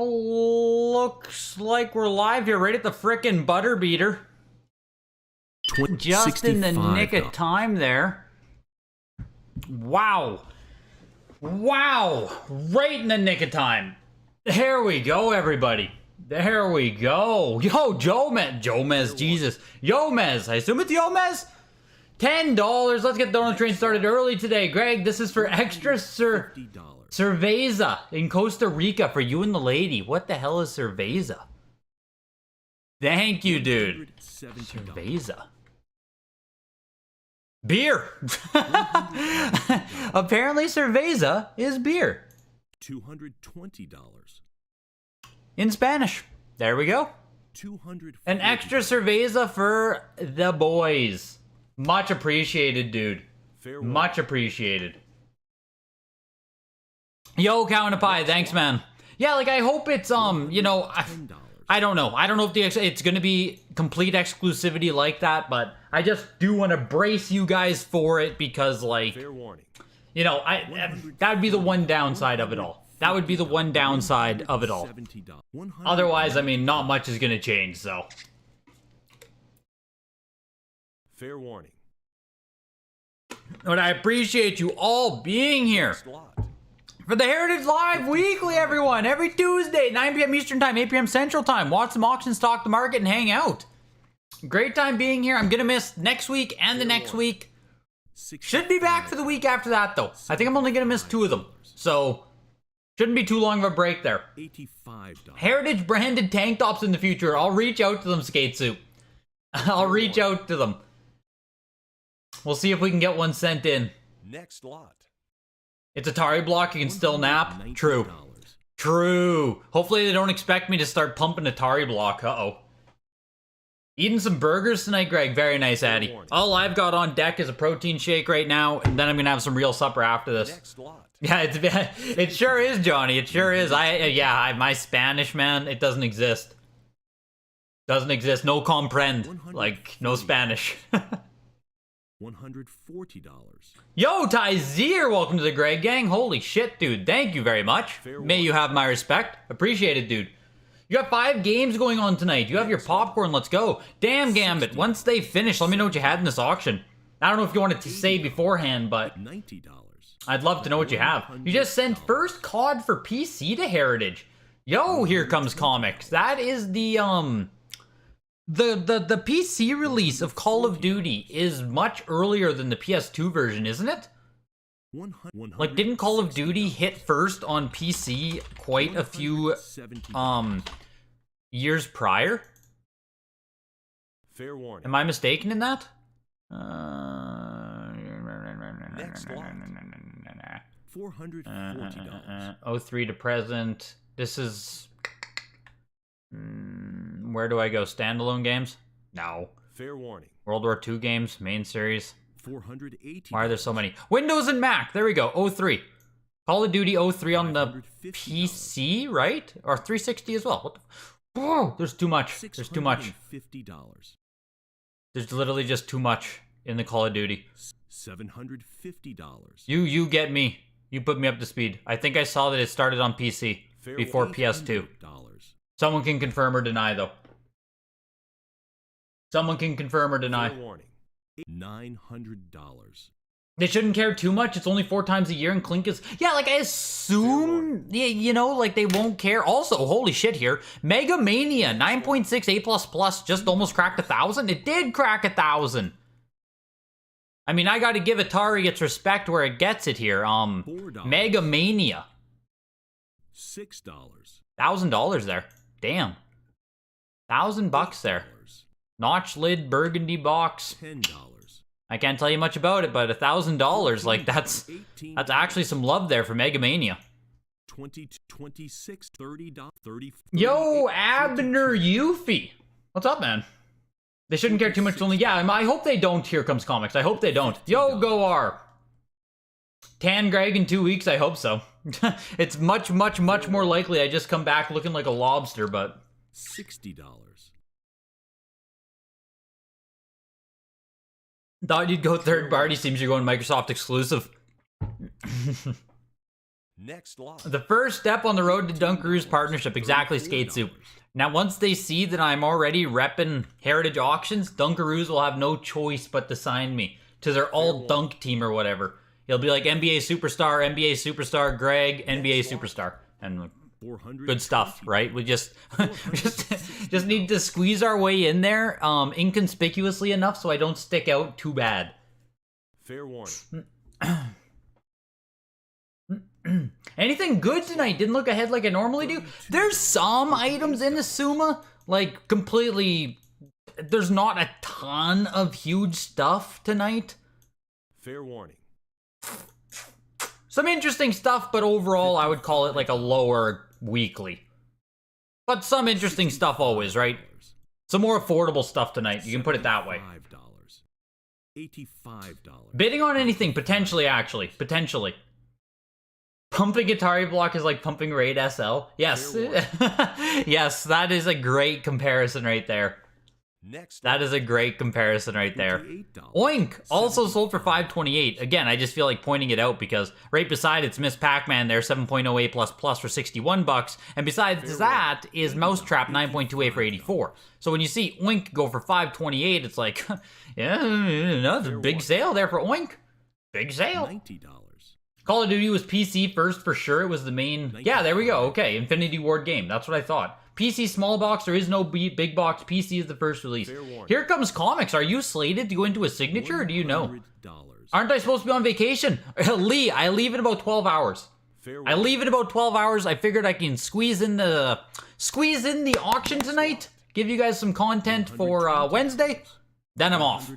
Looks like we're live here, right at the frickin' butter beater. Just in the nick of time there. Wow. Wow. Right in the nick of time. There we go, everybody. There we go. Yo, Jomez, Jesus. Yomez, I assume it's Yomez? $10. Let's get the donut train started early today. Greg, this is for extra cerveza in Costa Rica for you and the lady. What the hell is cerveza? Thank you, dude. Cerveza. Beer. Apparently cerveza is beer. $220. In Spanish. There we go. An extra cerveza for the boys. Much appreciated, dude. Much appreciated. Yo, Cow and a Pie, thanks, man. Yeah, like, I hope it's, you know, I don't know. I don't know if it's gonna be complete exclusivity like that, but I just do want to brace you guys for it because, like, you know, that would be the one downside of it all. That would be the one downside of it all. Otherwise, I mean, not much is gonna change, so. Fair warning. But I appreciate you all being here. For the Heritage Live Weekly, everyone. Every Tuesday, 9 p.m. Eastern Time, 8 p.m. Central Time. Watch some auctions, talk the market, and hang out. Great time being here. I'm going to miss next week and the next week. Should be back for the week after that, though. I think I'm only going to miss 2 of them. So, shouldn't be too long of a break there. Heritage branded tank tops in the future. I'll reach out to them, Skate Soup. I'll reach out to them. We'll see if we can get one sent in. Next lot. It's Atari block, you can still nap. True. True. Hopefully they don't expect me to start pumping Atari block. Uh-oh. Eating some burgers tonight, Greg. Very nice, Addy. All I've got on deck is a protein shake right now, and then I'm going to have some real supper after this. Next lot. Yeah, it sure is, Johnny. It sure is. My Spanish, man, it doesn't exist. Doesn't exist. No comprend. Like, no Spanish. $140. Yo, Tyzier, welcome to the Greg Gang. Holy shit, dude. Thank you very much. May you have my respect. Appreciate it, dude. You got 5 games going on tonight. You have your popcorn. Let's go. Damn, Gambit. Once they finish, let me know what you had in this auction. I don't know if you wanted to say beforehand, but $90. I'd love to know what you have. You just sent first COD for PC to Heritage. Yo, here comes comics. That is the PC release of Call of Duty is much earlier than the PS2 version, isn't it? Like, didn't Call of Duty hit first on PC quite a few years prior? Fair warning. Am I mistaken in that? Next lot. $440. 03 to present. This is... where do I go? Standalone games? No. Fair warning. World War II games, main series. $480. Why are there so many? Windows and Mac. There we go. 03. Call of Duty 03 on the PC, right? Or 360 as well. What the... Whoa, there's too much. There's too much. $50. There's literally just too much in the Call of Duty. $750. You get me. You put me up to speed. I think I saw that it started on PC before PS2. Someone can confirm or deny, though. Someone can confirm or deny. Fair warning. $900. They shouldn't care too much. It's only 4 times a year, and Clink is... Yeah, like, I assume, you know, like, they won't care. Also, holy shit here. Mega Mania, 9.6 A++, just almost cracked 1,000. It did crack 1,000. I mean, I gotta give Atari its respect where it gets it here. Mega Mania. $6. $1,000 there. Damn. $1,000 there. Notch lid burgundy box. $10. I can't tell you much about it, but $1,000, like, that's actually some love there for Mega Mania. 20, 26, 30, 30. Yo, Abner Yuffie. What's up, man? They shouldn't care too much. Only, yeah, I hope they don't. Here comes comics. I hope they don't. Yo, Goar. Tan Greg in 2 weeks. I hope so. It's much more likely I just come back looking like a lobster, but... $60. Thought you'd go third party. Seems you're going Microsoft exclusive. Next lot. The first step on the road to Dunkaroo's partnership, exactly, Skate Soup. Now, once they see that I'm already repping Heritage Auctions, Dunkaroos will have no choice but to sign me to their all-dunk team or whatever. It'll be like NBA Superstar, Greg, NBA Superstar. And good stuff, right? We just just need to squeeze our way in there inconspicuously enough so I don't stick out too bad. Fair warning. Anything good tonight? Didn't look ahead like I normally do. There's some items in the Suma, like completely. There's not a ton of huge stuff tonight. Fair warning. Some interesting stuff, but overall I would call it like a lower weekly. But some interesting stuff always, right? Some more affordable stuff tonight. You can put it that way. $85. Bidding on anything, potentially, actually. Potentially. Pumping Atari block is like pumping Raid SL. Yes. Yes, that is a great comparison right there. That is a great comparison right there. Oink! Also sold for $5.28. Again, I just feel like pointing it out because right beside it's Miss Pac-Man there, 7.08 plus for $61. And besides that is Mousetrap 9.28 for $84. So when you see Oink go for $5.28, it's like, yeah, no, it's a big sale there for Oink. Big sale. $90. Call of Duty was PC first for sure. It was the main. Yeah, there we go. Okay, Infinity Ward game. That's what I thought. PC small box. There is no big box. PC is the first release. Here comes comics. Are you slated to go into a signature or do you know? Aren't I supposed to be on vacation? Lee, I leave in about 12 hours. I leave in about 12 hours. I figured I can squeeze in the auction tonight. Give you guys some content for Wednesday. Then I'm off.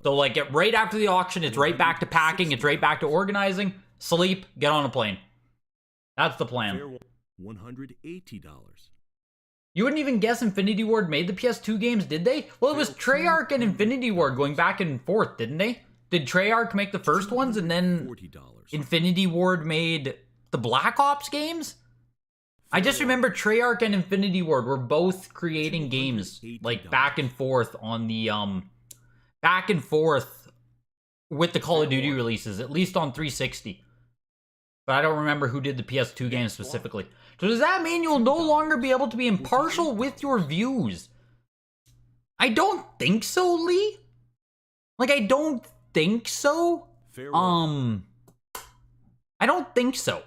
So like right after the auction, it's right back to packing, it's right back to organizing, sleep, get on a plane. That's the plan. $180. You wouldn't even guess Infinity Ward made the PS2 games, did they? Well, it was Treyarch and Infinity Ward going back and forth, didn't they? Did Treyarch make the first ones and then Infinity Ward made the Black Ops games? I just remember Treyarch and Infinity Ward were both creating games like back and forth on the back and forth with the Call of Duty releases, at least on 360. But I don't remember who did the PS2 games specifically. So does that mean you'll no longer be able to be impartial with your views? I don't think so, Lee. Like I don't think so. I don't think so.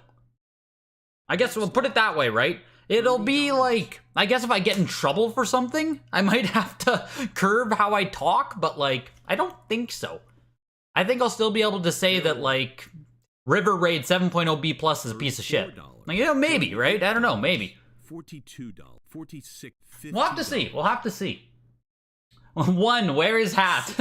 I guess we'll put it that way, right? It'll be like, I guess if I get in trouble for something, I might have to curb how I talk, but like, I don't think so. I think I'll still be able to say that like, River Raid 7.0 B plus is a piece of shit. Like, you know, maybe, right? I don't know, maybe. $42, $46, $50. We'll have to see. We'll have to see. 1, where is hat?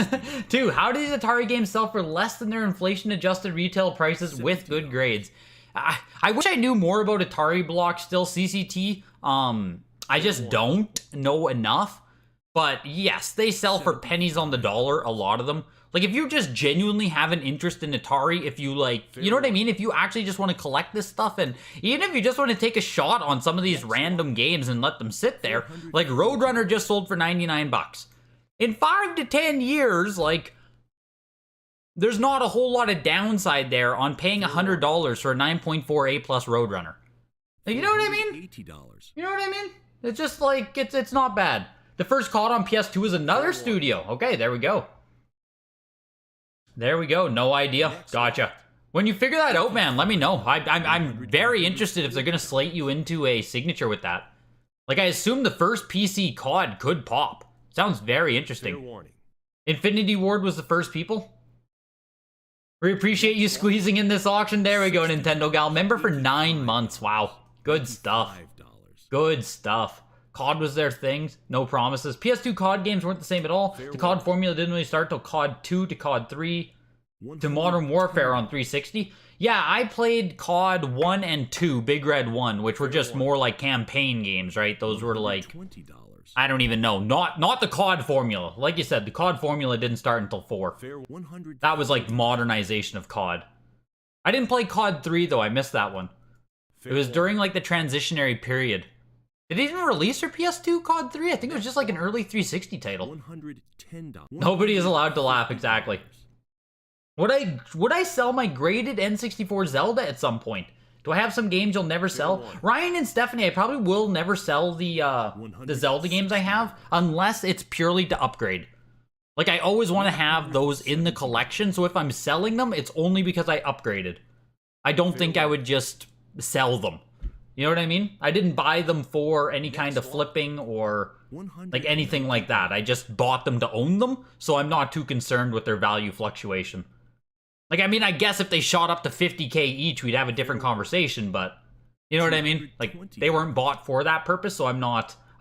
2, how do these Atari games sell for less than their inflation-adjusted retail prices with good grades? I wish I knew more about Atari Block still, CCT. I just don't know enough. But yes, they sell for pennies on the dollar, a lot of them. Like, if you just genuinely have an interest in Atari, if you like, you know what I mean? If you actually just want to collect this stuff, and even if you just want to take a shot on some of these random games and let them sit there, like Roadrunner just sold for $99. In 5 to 10 years, like, there's not a whole lot of downside there on paying $100 for a 9.4 A plus Roadrunner. You know what I mean? $80. You know what I mean? It's just like, it's not bad. The first COD on PS2 is another studio. Okay, there we go. There we go. No idea. Gotcha. When you figure that out, man, let me know. I'm very interested if they're going to slate you into a signature with that. Like, I assume the first PC COD could pop. Sounds very interesting. Infinity Ward was the first people. We appreciate you squeezing in this auction. There we go, Nintendo Gal. Member for 9 months. Wow. Good stuff. Good stuff. COD was their things. No promises. PS2 COD games weren't the same at all. The COD formula didn't really start till COD 2 to COD 3 to Modern Warfare on 360. Yeah, I played COD 1 and 2, Big Red 1, which were just more like campaign games, right? Those were like, I don't even know. Not the COD formula. Like you said, the COD formula didn't start until 4. That was like modernization of COD. I didn't play COD 3 though. I missed that one. It was during like the transitionary period. Did it even release for PS2 COD 3? I think it was just like an early 360 title. Nobody is allowed to laugh, exactly. Would I sell my graded N64 Zelda at some point? Do I have some games you'll never sell? Ryan and Stephanie, I probably will never sell the Zelda games I have unless it's purely to upgrade. Like, I always want to have those in the collection, so if I'm selling them, it's only because I upgraded. I don't think I would just sell them. You know what I mean? I didn't buy them for any kind of flipping or like anything like that. I just bought them to own them, so I'm not too concerned with their value fluctuation. Like, I mean, I guess if they shot up to 50K each, we'd have a different conversation, but you know what I mean? Like, they weren't bought for that purpose, so I'm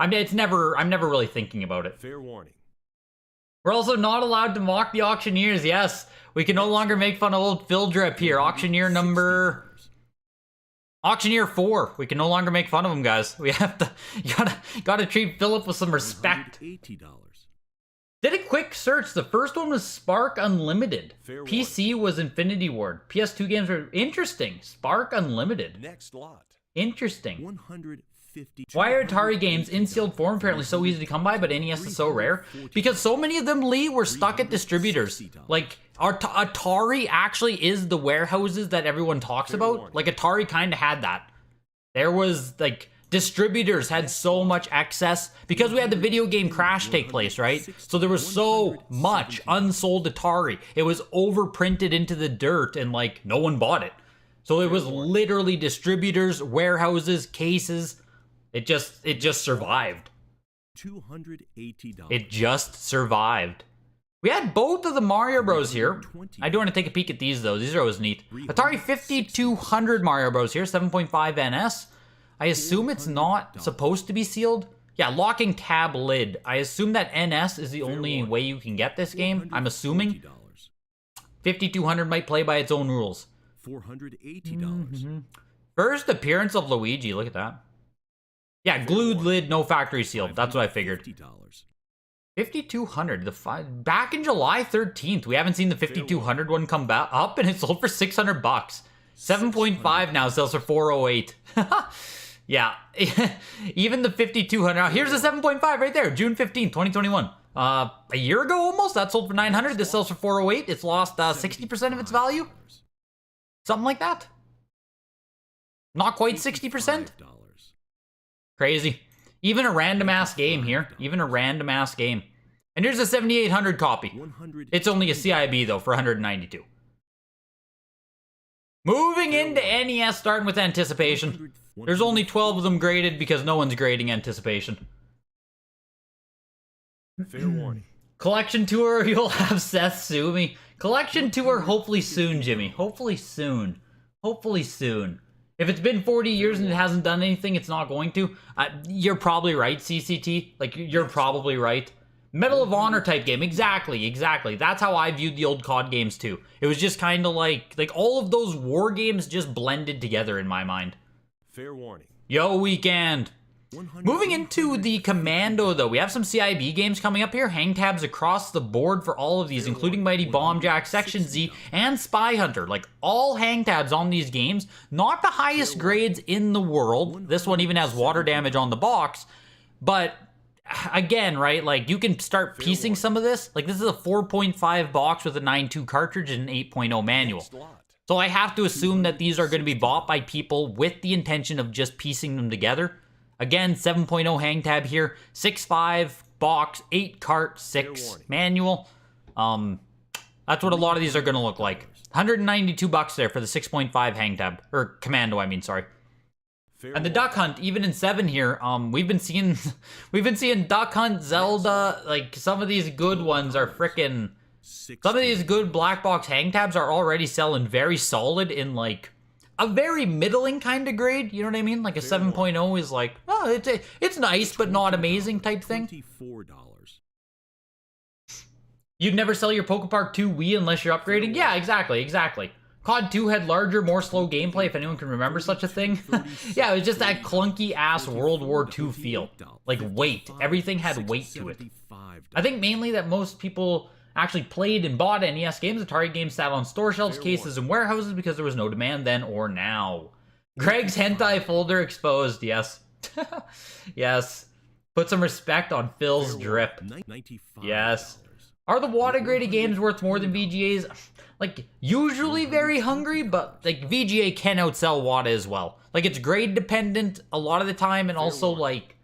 never really thinking about it. Fair warning. We're also not allowed to mock the auctioneers. Yes, we can no longer make fun of old Phil Drip here. Auctioneer number... Auctioneer 4. We can no longer make fun of him, guys. We have to... You gotta treat Philip with some respect. $80. Did a quick search. The first one was Spark Unlimited. Fair PC was Infinity Ward. PS2 games were interesting. Spark Unlimited. Next lot. Interesting. 150. Why are Atari games in sealed form apparently so easy to come by, but NES is so rare? Because so many of them, Lee, were stuck at distributors. Like, Atari actually is the warehouses that everyone talks about. Like, Atari kind of had that. There was, like, distributors had so much excess because we had the video game crash take place, right? So there was so much unsold Atari. It was overprinted into the dirt and, like, no one bought it. So it was literally distributors, warehouses, cases. It just survived. $280. It just survived. We had both of the Mario Bros here. I do want to take a peek at these, though. These are always neat. Atari 5200 Mario Bros here, 7.5 NS. I assume it's not supposed to be sealed. Yeah, locking tab lid. I assume that NS is the only way you can get this game. I'm assuming. 5200 might play by its own rules. $480. First appearance of Luigi. Look at that. Yeah, glued lid, no factory sealed. That's what I figured. $50. 5200. Back in July 13th. We haven't seen the 5200 one come back up, and it sold for $600. 7.5 now sells for 408. Yeah, even the 5200. Now here's the 7.5 right there, June 15th, 2021. A year ago almost, that sold for 900. This sells for 408. It's lost 60% of its value. Something like that. Not quite 60%. Crazy. Even a random ass game here. Even a random ass game. And here's a 7800 copy. It's only a CIB though for 192. Moving into NES, starting with Anticipation. There's only 12 of them graded because no one's grading Anticipation. Fair warning. Collection Tour, you'll have Seth sue me. Collection Tour, hopefully soon, Jimmy. Hopefully soon. Hopefully soon. If it's been 40 years and it hasn't done anything, it's not going to. You're probably right, CCT. Like, you're probably right. Medal of Honor type game. Exactly, exactly. That's how I viewed the old COD games, too. It was just kind of like all of those war games just blended together in my mind. Fair warning. Yo, Weekend. Moving into the Commando, though, we have some CIB games coming up here. Hang tabs across the board for all of these, including Mighty Bomb Jack, Section Z, and Spy Hunter. Like, all hang tabs on these games. Not the highest grades in the world. This one even has water damage on the box. But, again, right, like, you can start piecing some of this. Like, this is a 4.5 box with a 9.2 cartridge and an 8.0 manual. So I have to assume that these are going to be bought by people with the intention of just piecing them together. Again, 7.0 hang tab here, 6.5 box, 8 cart, 6 manual. That's what a lot of these are going to look like. $192 there for the 6.5 hang tab, or Commando, I mean, sorry. And the Duck Hunt, even in 7 here, we've been seeing Duck Hunt, Zelda, like some of these good ones are frickin'. Some of these good black box hang tabs are already selling very solid in like a very middling kind of grade, you know what I mean? Like a 7.0 is like, oh, it's nice, but not amazing type thing. $24. You'd never sell your Poke Park 2 Wii unless you're upgrading? Yeah, exactly. COD 2 had larger, more slow gameplay, if anyone can remember such a thing. Yeah, it was just that clunky-ass World War II feel. Like, weight. Everything had weight to it. I think mainly that most people actually played and bought NES games. Atari games sat on store shelves, cases, and warehouses because there was no demand then or now. Craig's hentai folder exposed, yes. Yes. Put some respect on Phil's drip. Yes. Are the WATA graded games worth more than VGA's? Like, usually very hungry, but like VGA can outsell WATA as well. Like, it's grade dependent a lot of the time, and also like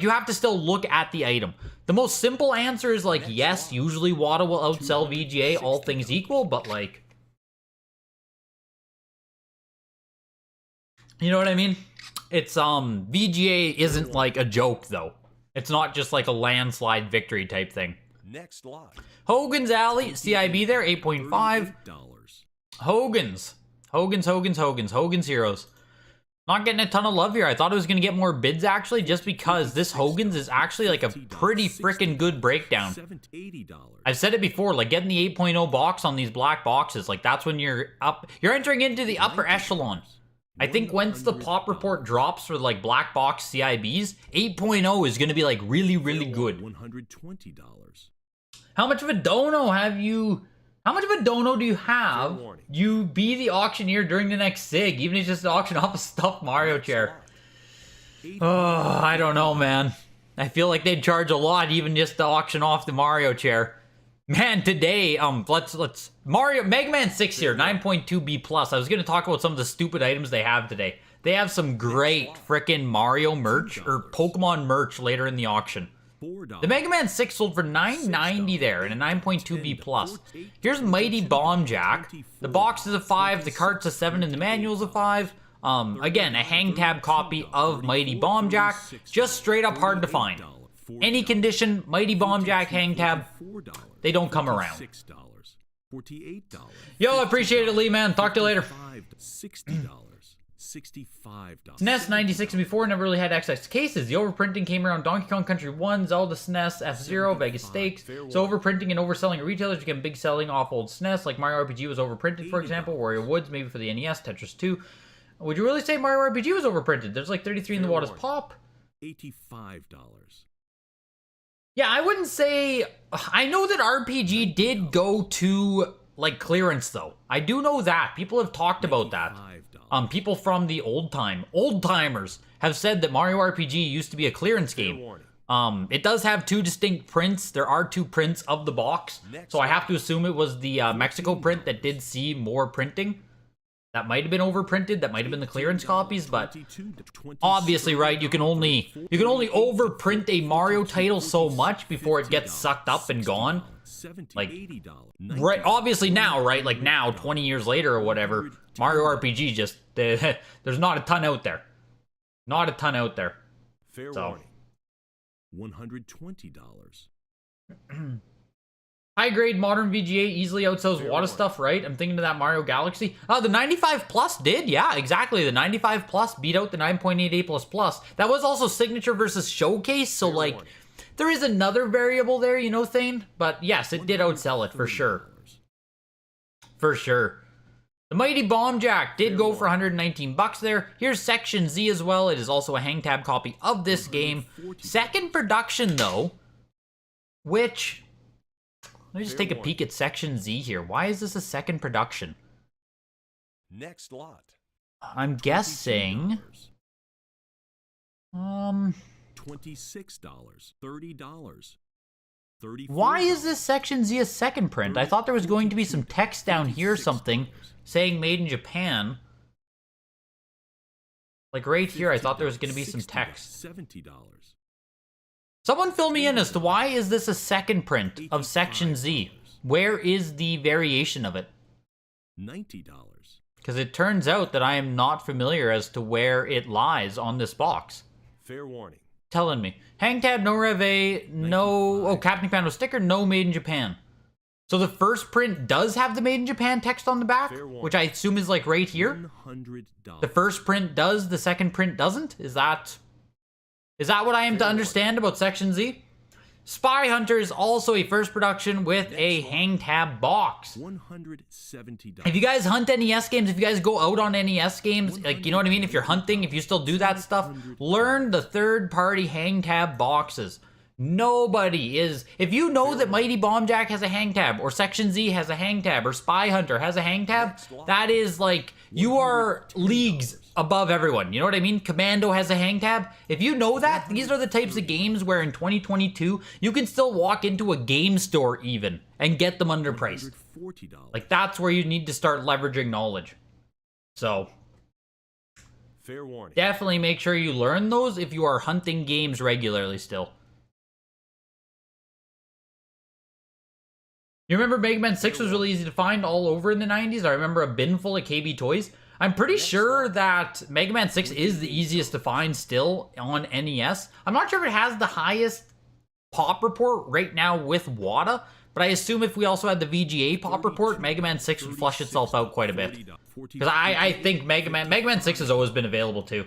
you have to still look at the item. The most simple answer is like, yes, usually WATA will outsell VGA, all things equal, but like, you know what I mean? It's, VGA isn't like a joke though. It's not just like a landslide victory type thing. Next lot. Hogan's Alley, CIB there, 8.5. Hogan's Heroes. Not getting a ton of love here. I thought it was going to get more bids actually, just because this Hogan's is actually like a pretty freaking good breakdown. I've said it before, like getting the 8.0 box on these black boxes, like that's when you're entering into the upper echelon. I think once the pop report drops for like black box CIBs, 8.0 is going to be like really, really good. $120. How much of a dono have you... How much of a dono do you have? You be the auctioneer during the next SIG, even if it's just to auction off a stuffed Mario chair. Oh, I don't know, man. I feel like they'd charge a lot even just to auction off the Mario chair. Man, today, let's Mega Man 6 here, 9.2 B+. I was gonna talk about some of the stupid items they have today. They have some great frickin' Mario merch or Pokemon merch later in the auction. The Mega Man 6 sold for $9.90 there, and a 9.2 B+. Here's Mighty Bomb Jack. The box is a 5, the cart's a 7, and the manual's a 5. Again, a hang tab copy of Mighty Bomb Jack. Just straight up hard to find. Any condition, Mighty Bomb Jack hang tab, they don't come around. Yo, appreciate it, Lee, man. Talk to you later. SNES 96 and before never really had XX cases. The overprinting came around Donkey Kong Country 1, Zelda SNES, F-Zero, Vegas Stakes. So overprinting and overselling at retailers became big selling off old SNES, like Mario RPG was overprinted, for example, Warrior Woods maybe for the NES, Tetris 2. Would you really say Mario RPG was overprinted? There's like 33 in the WATA's pop. $85. Yeah, I wouldn't say... I know that RPG did go to, like, clearance, though. I do know that. People have talked about that. People from the old-timers have said that Mario RPG used to be a clearance game. It does have 2 distinct prints. There are 2 prints of the box. So I have to assume it was the Mexico print that did see more printing. That might have been overprinted. That might have been the clearance copies, but obviously, right, you can only overprint a Mario title so much before it gets sucked up and gone. Like, right, obviously now, right, like now, 20 years later or whatever, Mario RPG just, there's not a ton out there. Not a ton out there. Fair warning. $120. High grade modern VGA easily outsells WATA stuff, right? I'm thinking of that Mario Galaxy. Oh, the 95 Plus did, yeah, exactly. The 95 Plus beat out the 9.88 Plus. That was also Signature versus Showcase, so like, there is another variable there, you know, Thane? But yes, it did outsell it, for sure. For sure. The Mighty Bomb Jack did go for 119 bucks there. Here's Section Z as well. It is also a hang tab copy of this game. Second production, though, which... Let me just take a peek at Section Z here. Why is this a second production? Next lot. I'm guessing... $26. $30. $34. Why is this Section Z a second print? I thought there was going to be some text down here or something saying made in Japan. Like right here, I thought there was going to be some text. $70. Someone fill me in as to why is this a second print of Section Z? Where is the variation of it? $90. Because it turns out that I am not familiar as to where it lies on this box. Fair warning. Telling me. Hang tab, no Reve, no... Oh, Captain Commando sticker, no Made in Japan. So the first print does have the Made in Japan text on the back, which I assume is like right here. $100. The first print does, the second print doesn't? Is that what I am to understand about Section Z? Spy Hunter is also a first production with a hang tab box. $170. If you guys hunt NES games, if you guys go out on NES games, like, you know what I mean? If you're hunting, if you still do that stuff, learn the third-party hang tab boxes. Nobody is... If you know that Mighty Bomb Jack has a hang tab, or Section Z has a hang tab, or Spy Hunter has a hang tab, that is like... You are leagues above everyone. You know what I mean? Commando has a hang tab. If you know that, these are the types of games where in 2022, you can still walk into a game store even and get them underpriced. Like, that's where you need to start leveraging knowledge. So, Fair warning. definitely make sure you learn those if you are hunting games regularly still. You remember Mega Man 6 was really easy to find all over in the 90s? I remember a bin full of KB toys. I'm pretty sure that Mega Man 6 is the easiest to find still on NES. I'm not sure if it has the highest pop report right now with WATA, but I assume if we also had the VGA pop report, Mega Man 6 would flush itself out quite a bit. Because I think Mega Man 6 has always been available too.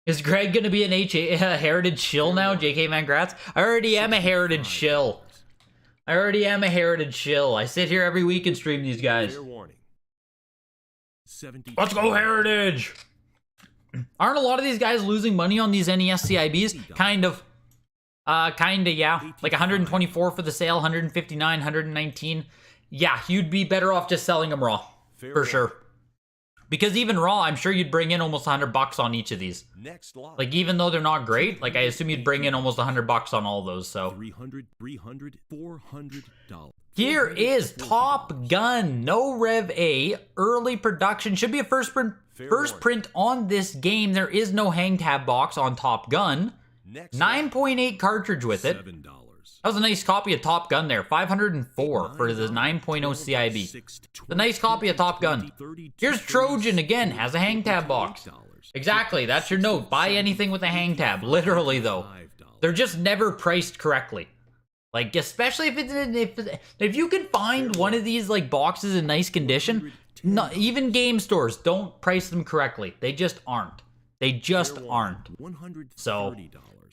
Is Greg going to be an Heritage shill now, JK Van Gratz? I already am a Heritage shill. I sit here every week and stream these guys. Fair warning. 70. Let's go Heritage! Aren't a lot of these guys losing money on these NES CIBs? Kinda, yeah. Like 124 for the sale, 159, 119. Yeah, you'd be better off just selling them raw. For sure. Because even raw, I'm sure you'd bring in almost $100 on each of these. Next lot. Like, even though they're not great, like, I assume you'd bring in almost $100 on all those, so. $300, $400. Here is Top Gun, no Rev A, early production. Should be a first print on this game. There is no hang tab box on Top Gun. 9.8 cartridge with it. $7. That was a nice copy of Top Gun there. 504 for the 9.0 CIB. The nice copy of Top Gun. Here's Trojan again, has a hang tab box. Exactly, that's your note. Buy anything with a hang tab. Literally though. They're just never priced correctly. Like, especially if you can find one of these like boxes in nice condition, even game stores don't price them correctly. They just aren't. They just aren't. So,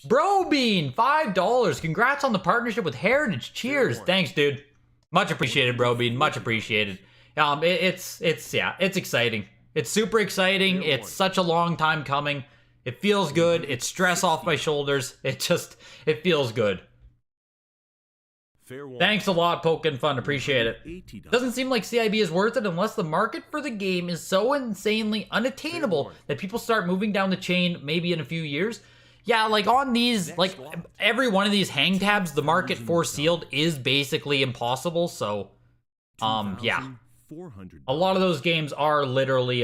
Bro Bean, $5. Congrats on the partnership with Heritage. Cheers. Thanks, dude. Much appreciated, Bro Bean. Much appreciated. It's exciting. It's super exciting. It's such a long time coming. It feels good. It's stress off my shoulders. It feels good. Thanks a lot, Pokin' Fun. Appreciate it. Doesn't seem like CIB is worth it unless the market for the game is so insanely unattainable that people start moving down the chain maybe in a few years. Yeah, like on these, like every one of these hang tabs, the market for sealed is basically impossible. So, yeah. A lot of those games are literally,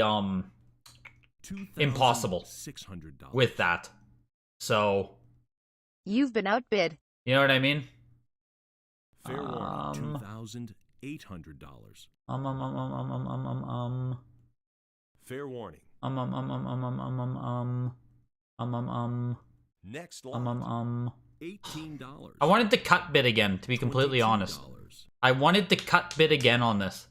impossible with that. So. You've been outbid. You know what I mean? Fair warning, $2,800. Fair warning. Next lot. $18. I wanted to cut bid again, to be completely honest. I wanted to cut bid again on this.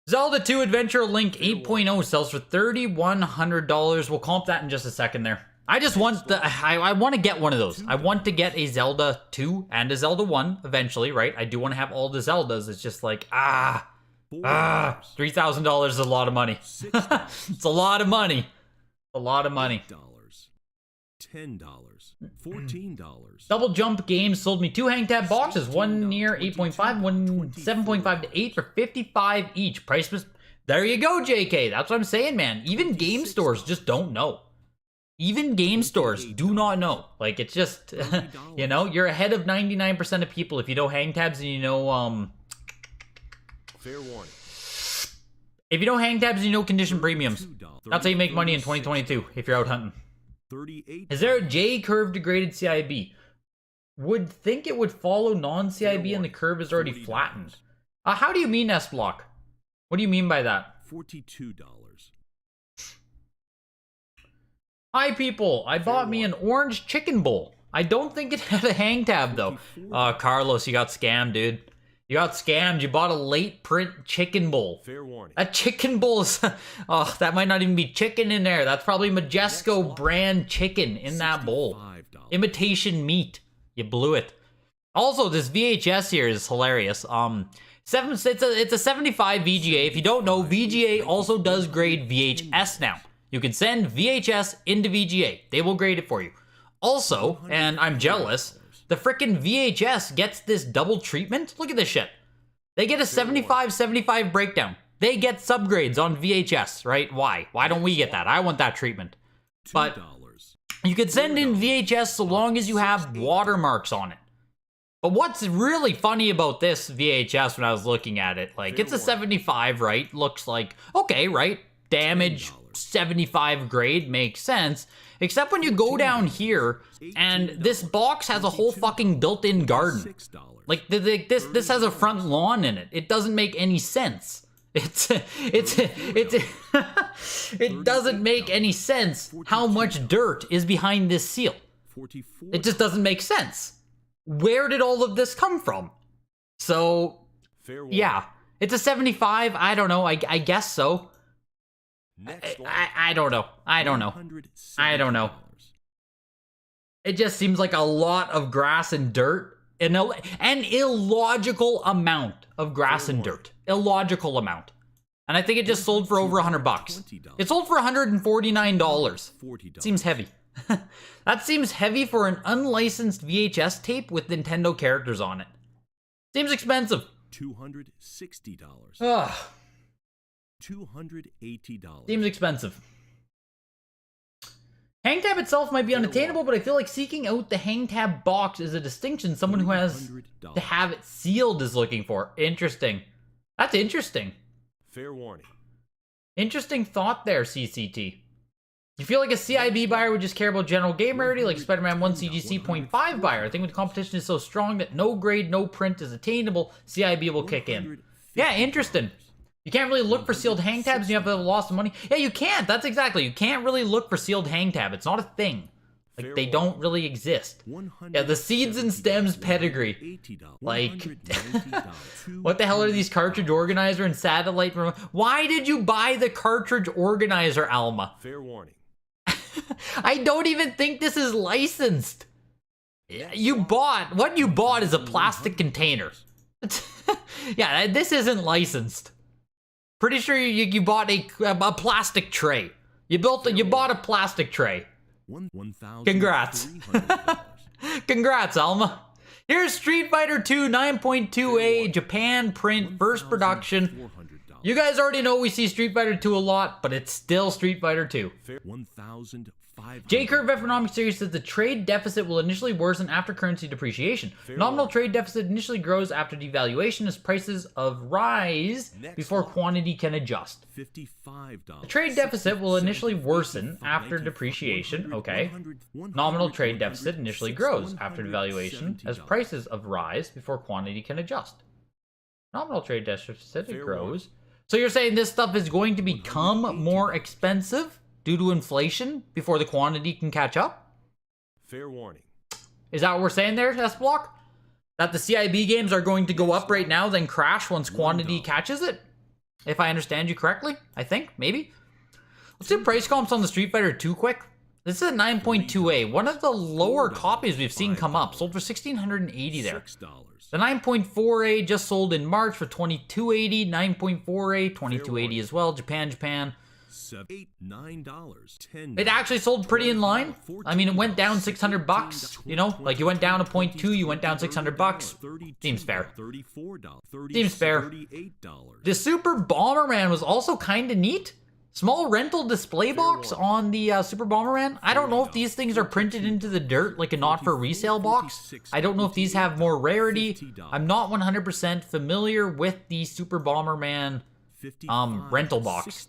Zelda 2 Adventure Link 8.0 sells for $3,100. We'll comp that in just a second there. I just want I want to get one of those. I want to get a Zelda 2 and a Zelda 1 eventually, right? I do want to have all the Zeldas. It's just like, $3,000 is a lot of money. It's a lot of money. A lot of money. $10. $14. Double Jump Games sold me 2 hang tab boxes. One near 8.5, one 7.5 to 8 for $55 each. Price was... There you go, JK. That's what I'm saying, man. Even game stores just don't know. Even game stores do not know. Like, it's just, you know, you're ahead of 99% of people if you know hang tabs and you know, Fair warning. if you know hang tabs and you know condition premiums. That's how you make money in 2022 if you're out hunting. Is there a J curve degraded CIB? Would think it would follow non-CIB and the curve is already flattened. How do you mean S-Block? What do you mean by that? $42. Hi people, I bought me an orange chicken bowl. I don't think it had a hang tab though. Carlos, you got scammed, dude. You got scammed. You bought a late print chicken bowl. Fair warning. That chicken bowl is... oh, that might not even be chicken in there. That's probably Majesco brand chicken in that bowl. Imitation meat. You blew it. Also, this VHS here is hilarious. It's a 75 VGA. If you don't know, VGA also does grade VHS now. You can send VHS into VGA. They will grade it for you. Also, and I'm jealous, the frickin' VHS gets this double treatment. Look at this shit. They get a 75-75 breakdown. They get subgrades on VHS, right? Why? Why don't we get that? I want that treatment. But you could send in VHS so long as you have watermarks on it. But what's really funny about this VHS when I was looking at it, like, it's a 75, right? Looks like, okay, right? Damage, 75 grade, makes sense. Except when you go down here, and this box has a whole fucking built-in garden. Like, this has a front lawn in it. It doesn't make any sense. It doesn't make any sense how much dirt is behind this seal. It just doesn't make sense. Where did all of this come from? So, yeah, it's a 75. I don't know. I guess so. I don't know. I don't know. It just seems like a lot of grass and dirt. An illogical amount of grass and dirt. Illogical amount. And I think it just sold for over $100. It sold for $149. Seems heavy. That seems heavy for an unlicensed VHS tape with Nintendo characters on it. Seems expensive. $260. Ugh. $280. Seems expensive. Hang tab itself might be unattainable, but I feel like seeking out the hang tab box is a distinction someone who has to have it sealed is looking for. Interesting. That's interesting. Fair warning. Interesting thought there, CCT. You feel like a CIB buyer would just care about general game rarity, like Spider-Man 1 CGC 0.5 buyer. I think when the competition is so strong that no grade, no print is attainable, CIB will kick in. Yeah, interesting. You can't really look for sealed hang tabs and you have a loss of money. Yeah, you can't. That's exactly. You can't really look for sealed hang tab. It's not a thing. Like, they don't really exist. Yeah, the seeds and stems pedigree. Like, what the hell are these cartridge organizer and satellite? Why did you buy the cartridge organizer, Alma? Fair warning. I don't even think this is licensed. What you bought is a plastic container. Yeah, this isn't licensed. Pretty sure you bought a plastic tray. You bought a plastic tray. Congrats. Congrats, Alma. Here's Street Fighter 2 9.2A Japan print first production. You guys already know we see Street Fighter 2 a lot, but it's still Street Fighter 2. J-Curve Economic Series says the trade deficit will initially worsen after currency depreciation. Nominal trade deficit initially grows after devaluation as prices of rise before quantity can adjust. The trade deficit will initially worsen after depreciation, okay. Nominal trade deficit initially grows after devaluation as prices of rise before quantity can adjust. Nominal trade deficit grows. So you're saying this stuff is going to become more expensive due to inflation before the quantity can catch up? Fair warning. Is that what we're saying there, S-Block? That the CIB games are going to go up right now, then crash once quantity catches it? If I understand you correctly, I think, maybe. Let's do price comps on the Street Fighter 2 quick. This is a 9.2A, one of the lower copies we've seen come up. Sold for $1,680 there. The 9.4A just sold in March for $2,280. 9.4A, $2,280 as well. Japan. $8, $9, $10. It actually sold pretty in line. I mean, it went down $600. You know, like you went down a 0.2, you went down $600. Seems fair. Seems fair. The Super Bomberman was also kind of neat. Small rental display box on the Super Bomberman. I don't know if these things are printed into the dirt like a not for resale box. I don't know if these have more rarity. I'm not 100% familiar with the Super Bomberman rental box.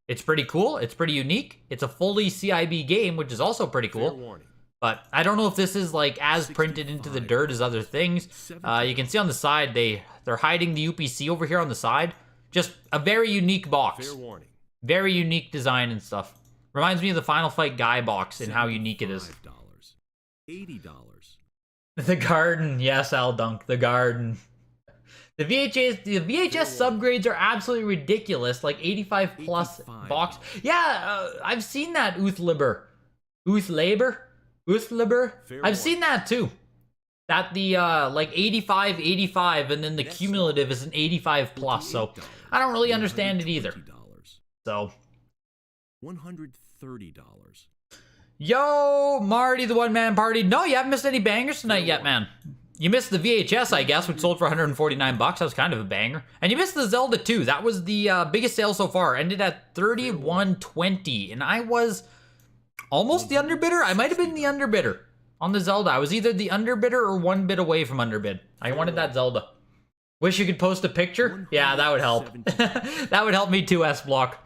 It's pretty cool. It's pretty unique. It's a fully CIB game, which is also pretty cool. But I don't know if this is like as printed into the dirt as other things. You can see on the side they're hiding the UPC over here on the side. Just a very unique box. Very unique design and stuff. Reminds me of the Final Fight Guy box and how unique it is. $80. The garden. Yes, Al Dunk. The garden. The VHS subgrades are absolutely ridiculous. Like 85 plus box. Yeah, I've seen that Uthliber. I've seen that too. That the like 85, and then the cumulative is an 85 plus. So I don't really understand it either. So $130. Yo, Marty, the one-man party. No, you haven't missed any bangers tonight yet, man. You missed the VHS, I guess, which sold for 149 bucks. That was kind of a banger. And you missed the Zelda 2. That was the biggest sale so far. Ended at 31.20, and I was almost the underbidder. I might have been the underbidder on the Zelda. I was either the underbidder or one bid away from underbid. I wanted that Zelda. Wish you could post a picture? Yeah, that would help. That would help me too, S-Block.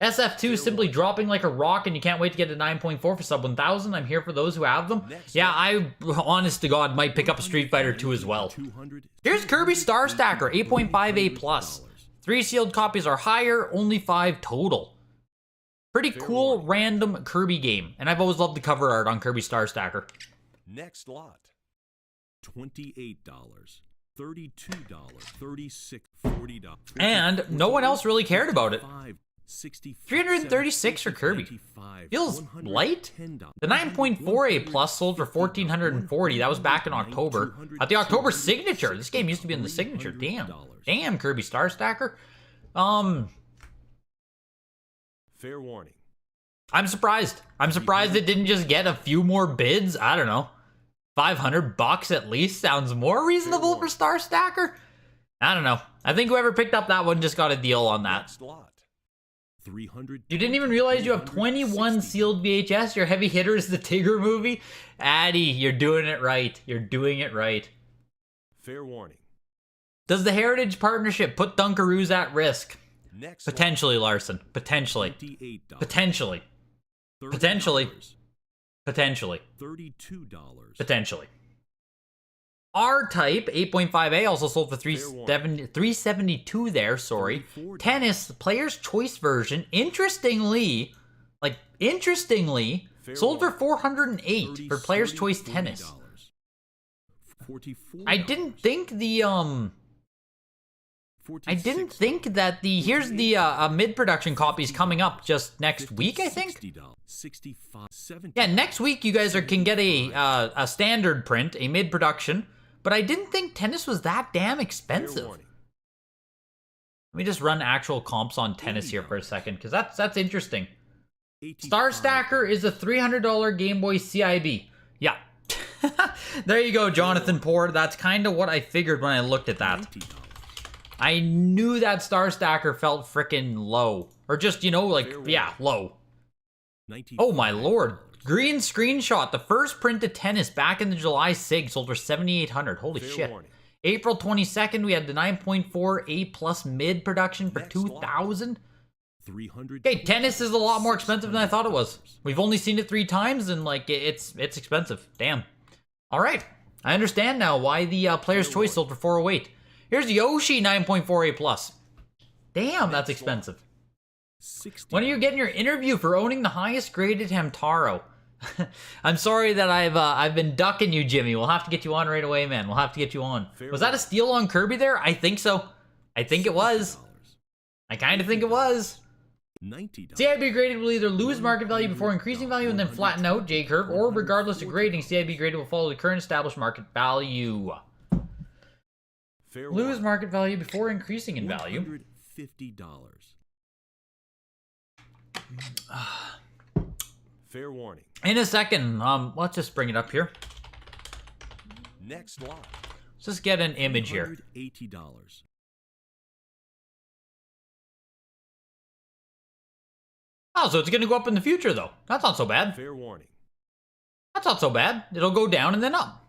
SF2 is simply dropping like a rock, and you can't wait to get a 9.4 for sub 1000. I'm here for those who have them. Yeah, I, honest to God, might pick up a Street Fighter 2 as well. Here's Kirby Star Stacker, 8.5A+. 3 sealed copies are higher, only 5 total. Pretty cool, random Kirby game. And I've always loved the cover art on Kirby Star Stacker. Next lot. $28, $32, $36, $40. And no one else really cared about it. 336 for Kirby. Feels light. The 9.4A+ sold for 1,440. That was back in October. At the October signature. This game used to be in the signature. Damn. Damn, Kirby Star Stacker. Fair warning. I'm surprised. I'm surprised it didn't just get a few more bids. I don't know. 500 bucks at least sounds more reasonable for Star Stacker. I don't know. I think whoever picked up that one just got a deal on that. You didn't even realize you have 21 sealed VHS? Your heavy hitter is the Tigger movie? Addy, you're doing it right. You're doing it right. Fair warning. Does the Heritage Partnership put Dunkaroos at risk? Next Potentially, Larson. Potentially. Potentially. Potentially. Potentially. $32. Potentially. R-Type, 8.5A, also sold for 372 there, sorry. Tennis, Player's Choice version, interestingly, sold for 408 for Player's Choice Tennis. I didn't think that here's the mid-production copies coming up just next week, I think? Yeah, next week you guys can get a standard print, a mid-production, but I didn't think tennis was that damn expensive. Let me just run actual comps on tennis here for a second, because that's interesting. Star Stacker is a $300 Game Boy CIB. Yeah. There you go, Jonathan Poor. That's kind of what I figured when I looked at that. I knew that Star Stacker felt frickin' low. Or just, you know, like, yeah, low. Oh my lord. Green screenshot. The first print of tennis back in the July SIG sold for 7,800. Holy shit. April 22nd, we had the 9.4A+ mid production for 2,000. Okay, tennis is a lot more expensive than I thought it was. We've only seen it 3 times, and like it's expensive. Damn. All right, I understand now why the Player's Choice sold for 408. Here's Yoshi 9.4A+. Damn, that's expensive. When are you getting your interview for owning the highest graded Hamtaro? I'm sorry that I've been ducking you, Jimmy. We'll have to get you on right away, man. We'll have to get you on. Was that a steal on Kirby there? I think so. I think it was. I kind of think it was. CIB graded will either lose market value before increasing value and then flatten out J-curve, or regardless of grading, CIB graded will follow the current established market value. Lose market value before increasing in value. $150. Fair warning. In a second, let's just bring it up here. Next lot. Let's just get an image here. $80. Oh, so it's going to go up in the future, though. That's not so bad. Fair warning. That's not so bad. It'll go down and then up.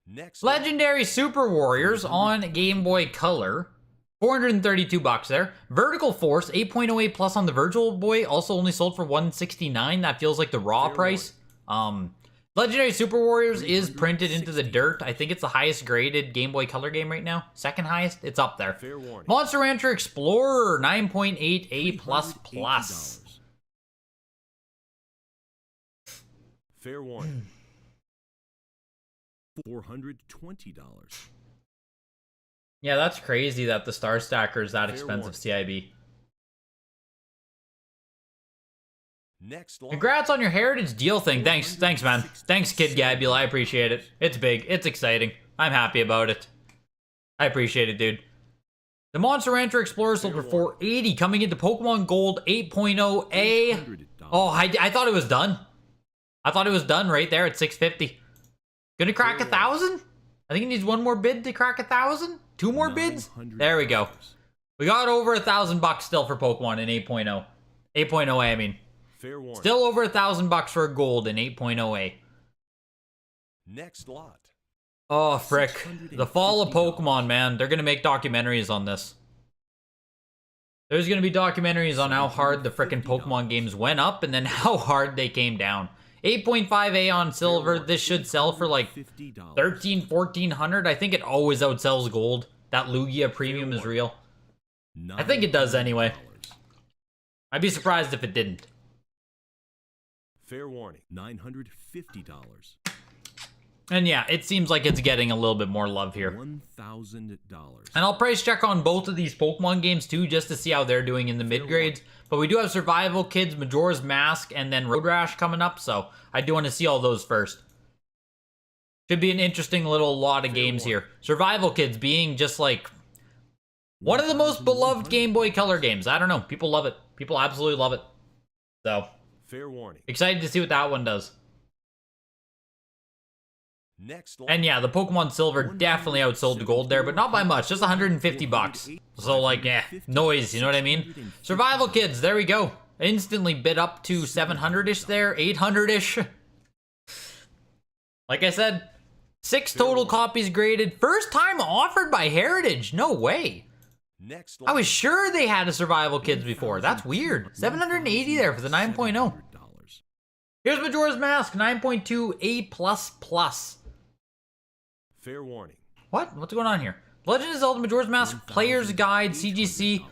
Next Legendary Super Warriors on Game Boy Color. 432 bucks there. Vertical Force, 8.08+ on the Virtual Boy, also only sold for 169. That feels like the raw price. Legendary Super Warriors is printed into the dirt. I think it's the highest graded Game Boy Color game right now. Second highest. It's up there. Monster Rancher Explorer, 9.8A++. Fair warning. $420. Yeah, that's crazy that the Star Stacker is that expensive, CIB. Next lot. Congrats on your Heritage deal thing. Thanks, man. Thanks, Kid Gabula. I appreciate it. It's big. It's exciting. I'm happy about it. I appreciate it, dude. The Monster Rancher Explorer sold for 480, coming into Pokemon Gold 8.0A. Oh, I thought it was done. I thought it was done right there at 650. Gonna crack 1,000? I think it needs one more bid to crack 1,000? Two more bids? There we go. We got over $1,000 still for Pokemon in 8.0. 8.0A, I mean. Fair warning. Still over $1,000 for a gold in 8.0A. Next lot. Oh, frick. The fall of Pokemon, man. They're gonna make documentaries on this. There's gonna be documentaries on how hard the frickin' Pokemon games went up and then how hard they came down. 8.5A on silver. This should sell for like $1,300, $1,400. I think it always outsells gold. That Lugia premium is real. I think it does anyway. I'd be surprised if it didn't. Fair warning. $950. And yeah, it seems like it's getting a little bit more love here. $1,000. And I'll price check on both of these Pokemon games too, just to see how they're doing in the mid grades. But we do have Survival Kids, Majora's Mask, and then Road Rash coming up, so I do want to see all those first. Should be an interesting little lot of games here. Survival Kids being just like one of the most beloved Game Boy Color games. I don't know. People love it. People absolutely love it. So, fair warning. Excited to see what that one does. Next. And yeah, the Pokemon Silver definitely outsold the gold there, but not by much. Just $150. So like, yeah, noise, you know what I mean? Survival Kids, there we go. Instantly bid up to 700-ish there, 800-ish. Like I said, 6 total copies graded. First time offered by Heritage. No way. Next. I was sure they had a Survival Kids before. That's weird. 780 there for the 9.0. Here's Majora's Mask, 9.2A++. Fair warning. What? What's going on here? Legend of Zelda Majora's Mask Player's Guide, CGC.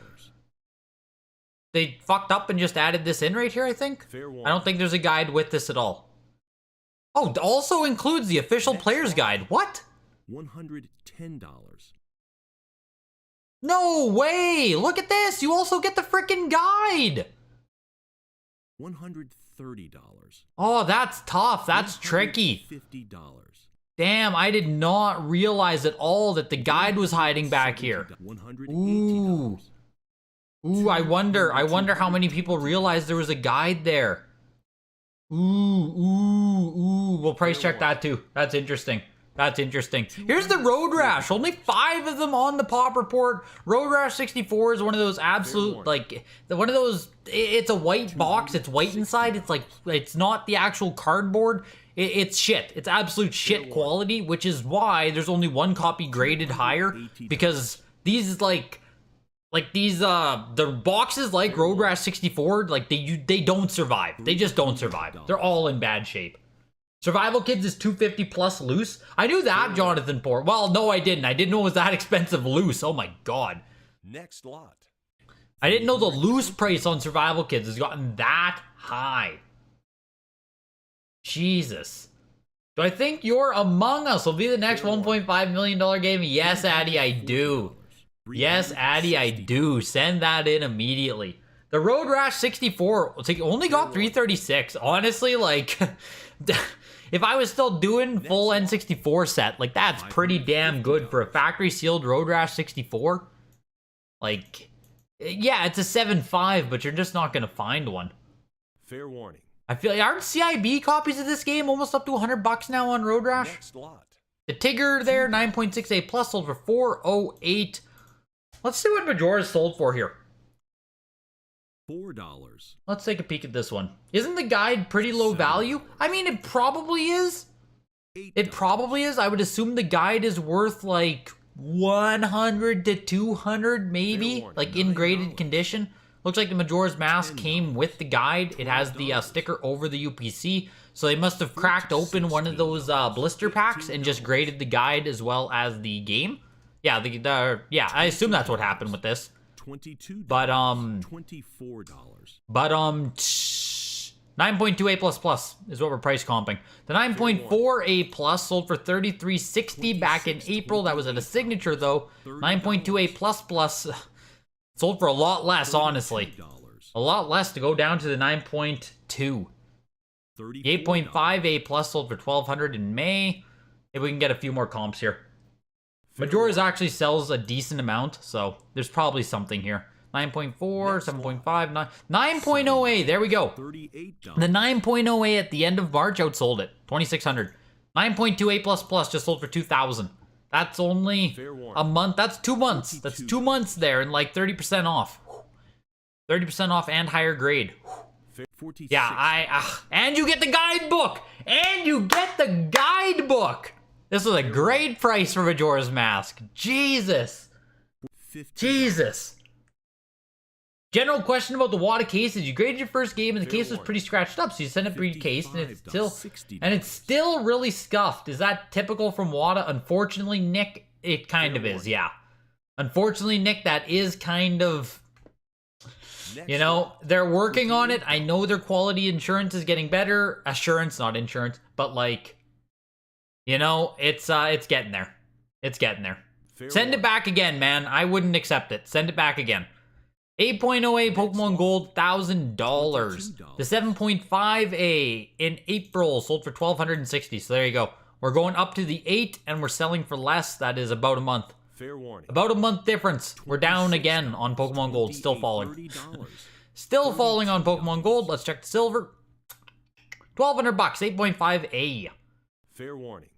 They fucked up and just added this in right here, I think. I don't think there's a guide with this at all. Oh, it also includes the official Player's Guide. What? $110. No way! Look at this! You also get the frickin' guide! $130. Oh, that's tough. That's tricky. $50. Damn, I did not realize at all that the guide was hiding back here. Ooh. Ooh, I wonder how many people realized there was a guide there. Ooh. We'll price check that too. That's interesting. That's interesting. Here's the Road Rash. Only 5 of them on the pop report. Road Rash 64 is one of those absolute, like, one of those, it's a white box. It's white inside. It's like, it's not the actual cardboard. It's shit. It's absolute shit quality, which is why there's only 1 copy graded higher, because these, like these, the boxes like Road Rash 64, like, they don't survive. They just don't survive. They're all in bad shape. Survival Kids is $250 plus loose. I knew that, Jonathan Port. Well, no, I didn't. I didn't know it was that expensive loose. Oh my god. Next lot. I didn't know the loose price on Survival Kids has gotten that high. Jesus. Do I think You're Among Us will be the next $1.5 million game? Yes, Addy, I do. Yes, Addy, I do. Send that in immediately. The Road Rash 64 only got 336. Honestly, like, if I was still doing full N64 set, like, that's pretty damn good for a factory sealed Road Rash 64. Like, yeah, it's a 7.5, but you're just not gonna find one. Fair warning. I feel like, aren't CIB copies of this game almost up to $100 now on Road Rash? Next lot. The Tigger there, 9.6A plus, sold for $408. Let's see what Majora's sold for here. $4. Let's take a peek at this one. Isn't the guide pretty low value? I mean, it probably is. It probably is. I would assume the guide is worth like 100 to 200 maybe, like in graded condition. Looks like the Majora's Mask came with the guide. It has the sticker over the UPC. So they must have cracked open one of those blister packs and just graded the guide as well as the game. Yeah, yeah, I assume that's what happened with this. $22. But $24. But 9.2A plus plus is what we're price comping. The 9.4A plus sold for $33.60 back in April. That was at a signature though. 9.2A plus plus sold for a lot less, honestly. A lot less to go down to the 9.2. The 8.5A plus sold for $1,200 in May. If we can get a few more comps here. Majora's actually sells a decent amount, so there's probably something here. 9.4, 7.5, 9, 9.0A, there we go. The 9.0A at the end of March outsold it. $2,600. 9.28 plus plus just sold for 2,000. That's only Fair warning. a month. That's 2 months. That's 2 months there and like 30% off. 30% off and higher grade. 46. Yeah, and you get the guidebook! And you get the guidebook! This was a great price for Majora's Mask. Jesus. 50. Jesus. General question about the WATA cases. You graded your first game and the case was pretty scratched up, so you sent it pre-cased and it's still really scuffed. Is that typical from WATA? Unfortunately, Nick, it kind of is, yeah. Unfortunately, Nick, that is kind of... You know, they're working on it. I know their quality insurance is getting better. Assurance, not insurance. But like, you know, it's getting there. It's getting there. Send it back again, man. I wouldn't accept it. Send it back again. 8.08 Pokemon Gold, $1,000. The 7.5A in April sold for $1,260. So there you go. We're going up to the 8 and we're selling for less. That is about a month. Fair warning. About a month difference. We're down again on Pokemon Gold. Still falling. Still falling on Pokemon Gold. Let's check the silver. $1,200, 8.5A. Fair warning.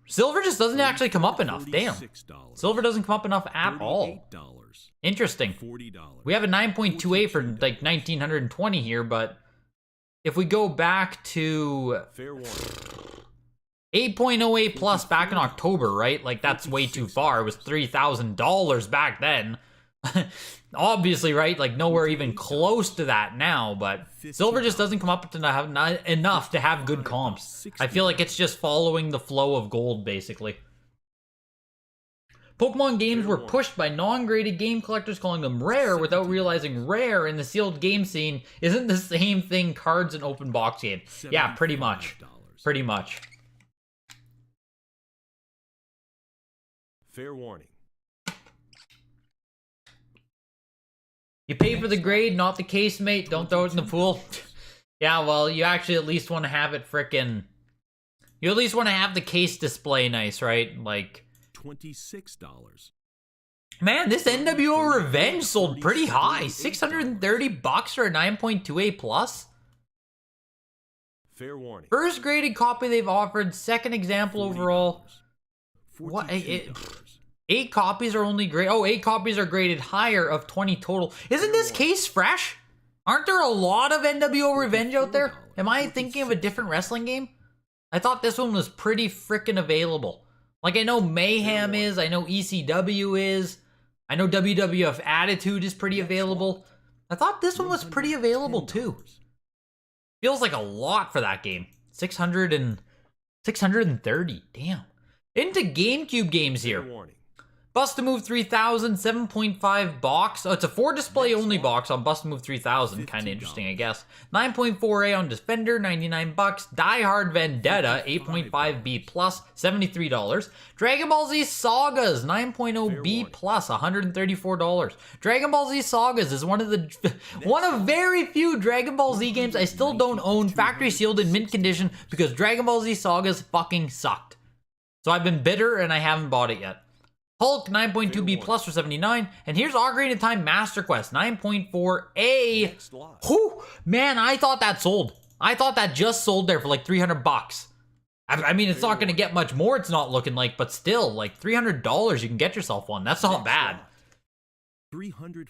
Silver just doesn't actually come up enough. Damn. Silver doesn't come up enough at all. Interesting. We have a 9.28 for like 1,920 here, but if we go back to 8.08 plus back in October, right? Like that's way too far. It was $3,000 back then. Obviously, right? Like nowhere even close to that now, but silver just doesn't come up to not enough to have good comps. I feel like it's just following the flow of gold, basically. Pokemon games were pushed by non-graded game collectors calling them rare without realizing rare in the sealed game scene isn't the same thing cards and open box game. Yeah, pretty much. Pretty much. Fair warning. You pay for the grade, not the case, mate. Don't throw it in the pool. Yeah, well, you actually at least want to have it frickin'... You at least want to have the case display nice, right? Like... $26. Man, this NWO Revenge sold pretty high. $630 for a 9.28 plus. Fair warning. First graded copy they've offered. Second example overall. What? 8 copies are only graded. Oh, 8 copies are graded higher of 20 total. Isn't this case fresh? Aren't there a lot of NWO Revenge out there? Am I thinking of a different wrestling game? I thought this one was pretty freaking available. Like, I know Mayhem is. I know ECW is. I know WWF Attitude is pretty available. I thought this one was pretty available too. Feels like a lot for that game. 630. Damn. Into GameCube games here. Bust a Move 3000, 7.5 box. Oh, it's a 4 display only box on Bust a Move 3000. Kind of interesting, I guess. 9.4A on Defender, $99. Die Hard Vendetta, 8.5B plus, $73. Dragon Ball Z Sagas, 9.0B plus, $134. Dragon Ball Z Sagas is one of very few Dragon Ball Z games I still don't own, factory sealed in mint condition, because Dragon Ball Z Sagas fucking sucked. So I've been bitter and I haven't bought it yet. Hulk 9.2B plus for 79, and here's Ocarina of Time Master Quest 9.4A. Whew, man, I thought that sold. I thought that just sold there for like $300. I mean, it's not going to get much more. It's not looking like, but still, like $300, you can get yourself one. That's not bad. $340.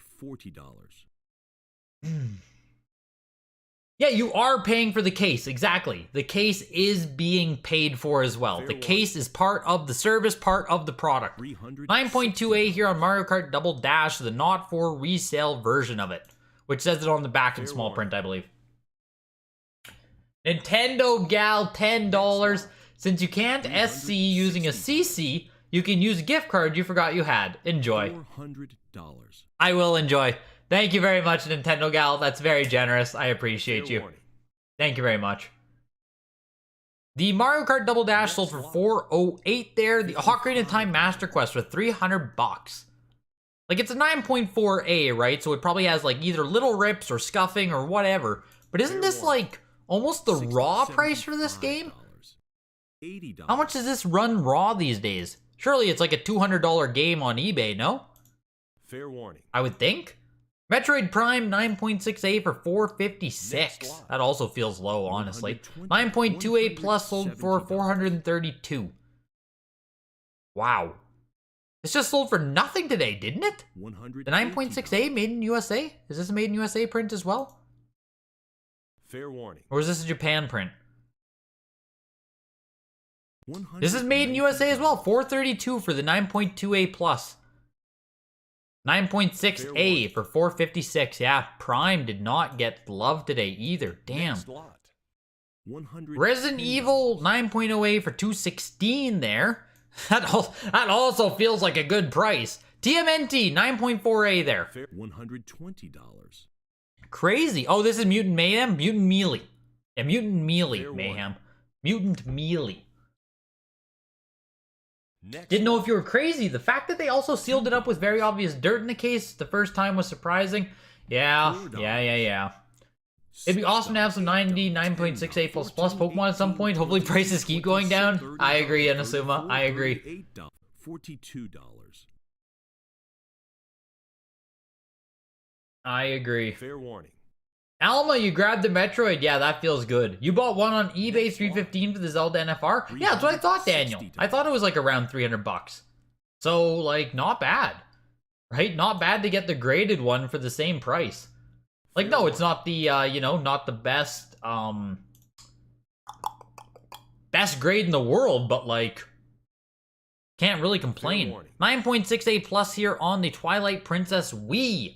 Yeah, you are paying for the case, exactly. The case is being paid for as well. The case is part of the service, part of the product. 9.2A here on Mario Kart Double Dash, the not for resale version of it, which says it on the back in small print, I believe. Nintendo Gal, $10. Since you can't SC using a CC, you can use a gift card you forgot you had. Enjoy. $400. I will enjoy. Thank you very much, Nintendo Gal. That's very generous. I appreciate you. Thank you very much. The Mario Kart Double Dash sold for $408 there. The Ocarina of Time Master Quest for $300. Like, it's a 9.4A, right? So it probably has, like, either little rips or scuffing or whatever. But isn't this, like, almost the raw price for this game? $80. How much does this run raw these days? Surely it's like a $200 game on eBay, no? Fair warning. I would think. Metroid Prime 9.6A for $456. That also feels low, honestly. 9.2A Plus sold for $432. Wow. This just sold for nothing today, didn't it? The 9.6A made in USA? Is this a made in USA print as well? Fair warning. Or is this a Japan print? This is made in USA as well. $432 for the 9.2A Plus. 9.6A for $456. Yeah, Prime did not get love today either. Damn. Resident Evil 9.0A for $216 there. That also feels like a good price. TMNT 9.4A there. $120. Crazy. Oh, this is Mutant Mayhem? Mutant Melee. Yeah, Mutant Melee Mayhem. Mutant Melee. Didn't know if you were crazy. The fact that they also sealed it up with very obvious dirt in the case the first time was surprising. Yeah. It'd be awesome to have some 9.6A++ Pokemon at some point. Hopefully prices keep going down. I agree, Inazuma. I agree. $42. I agree. Fair warning. Alma, you grabbed the Metroid. Yeah, that feels good. You bought one on eBay, $315 for the Zelda NFR. Yeah, that's what I thought, Daniel. I thought it was like around $300. So, like, not bad. Right? Not bad to get the graded one for the same price. Like, no, it's not the, not the best, best grade in the world, but, like, can't really complain. 9.6A Plus here on the Twilight Princess Wii.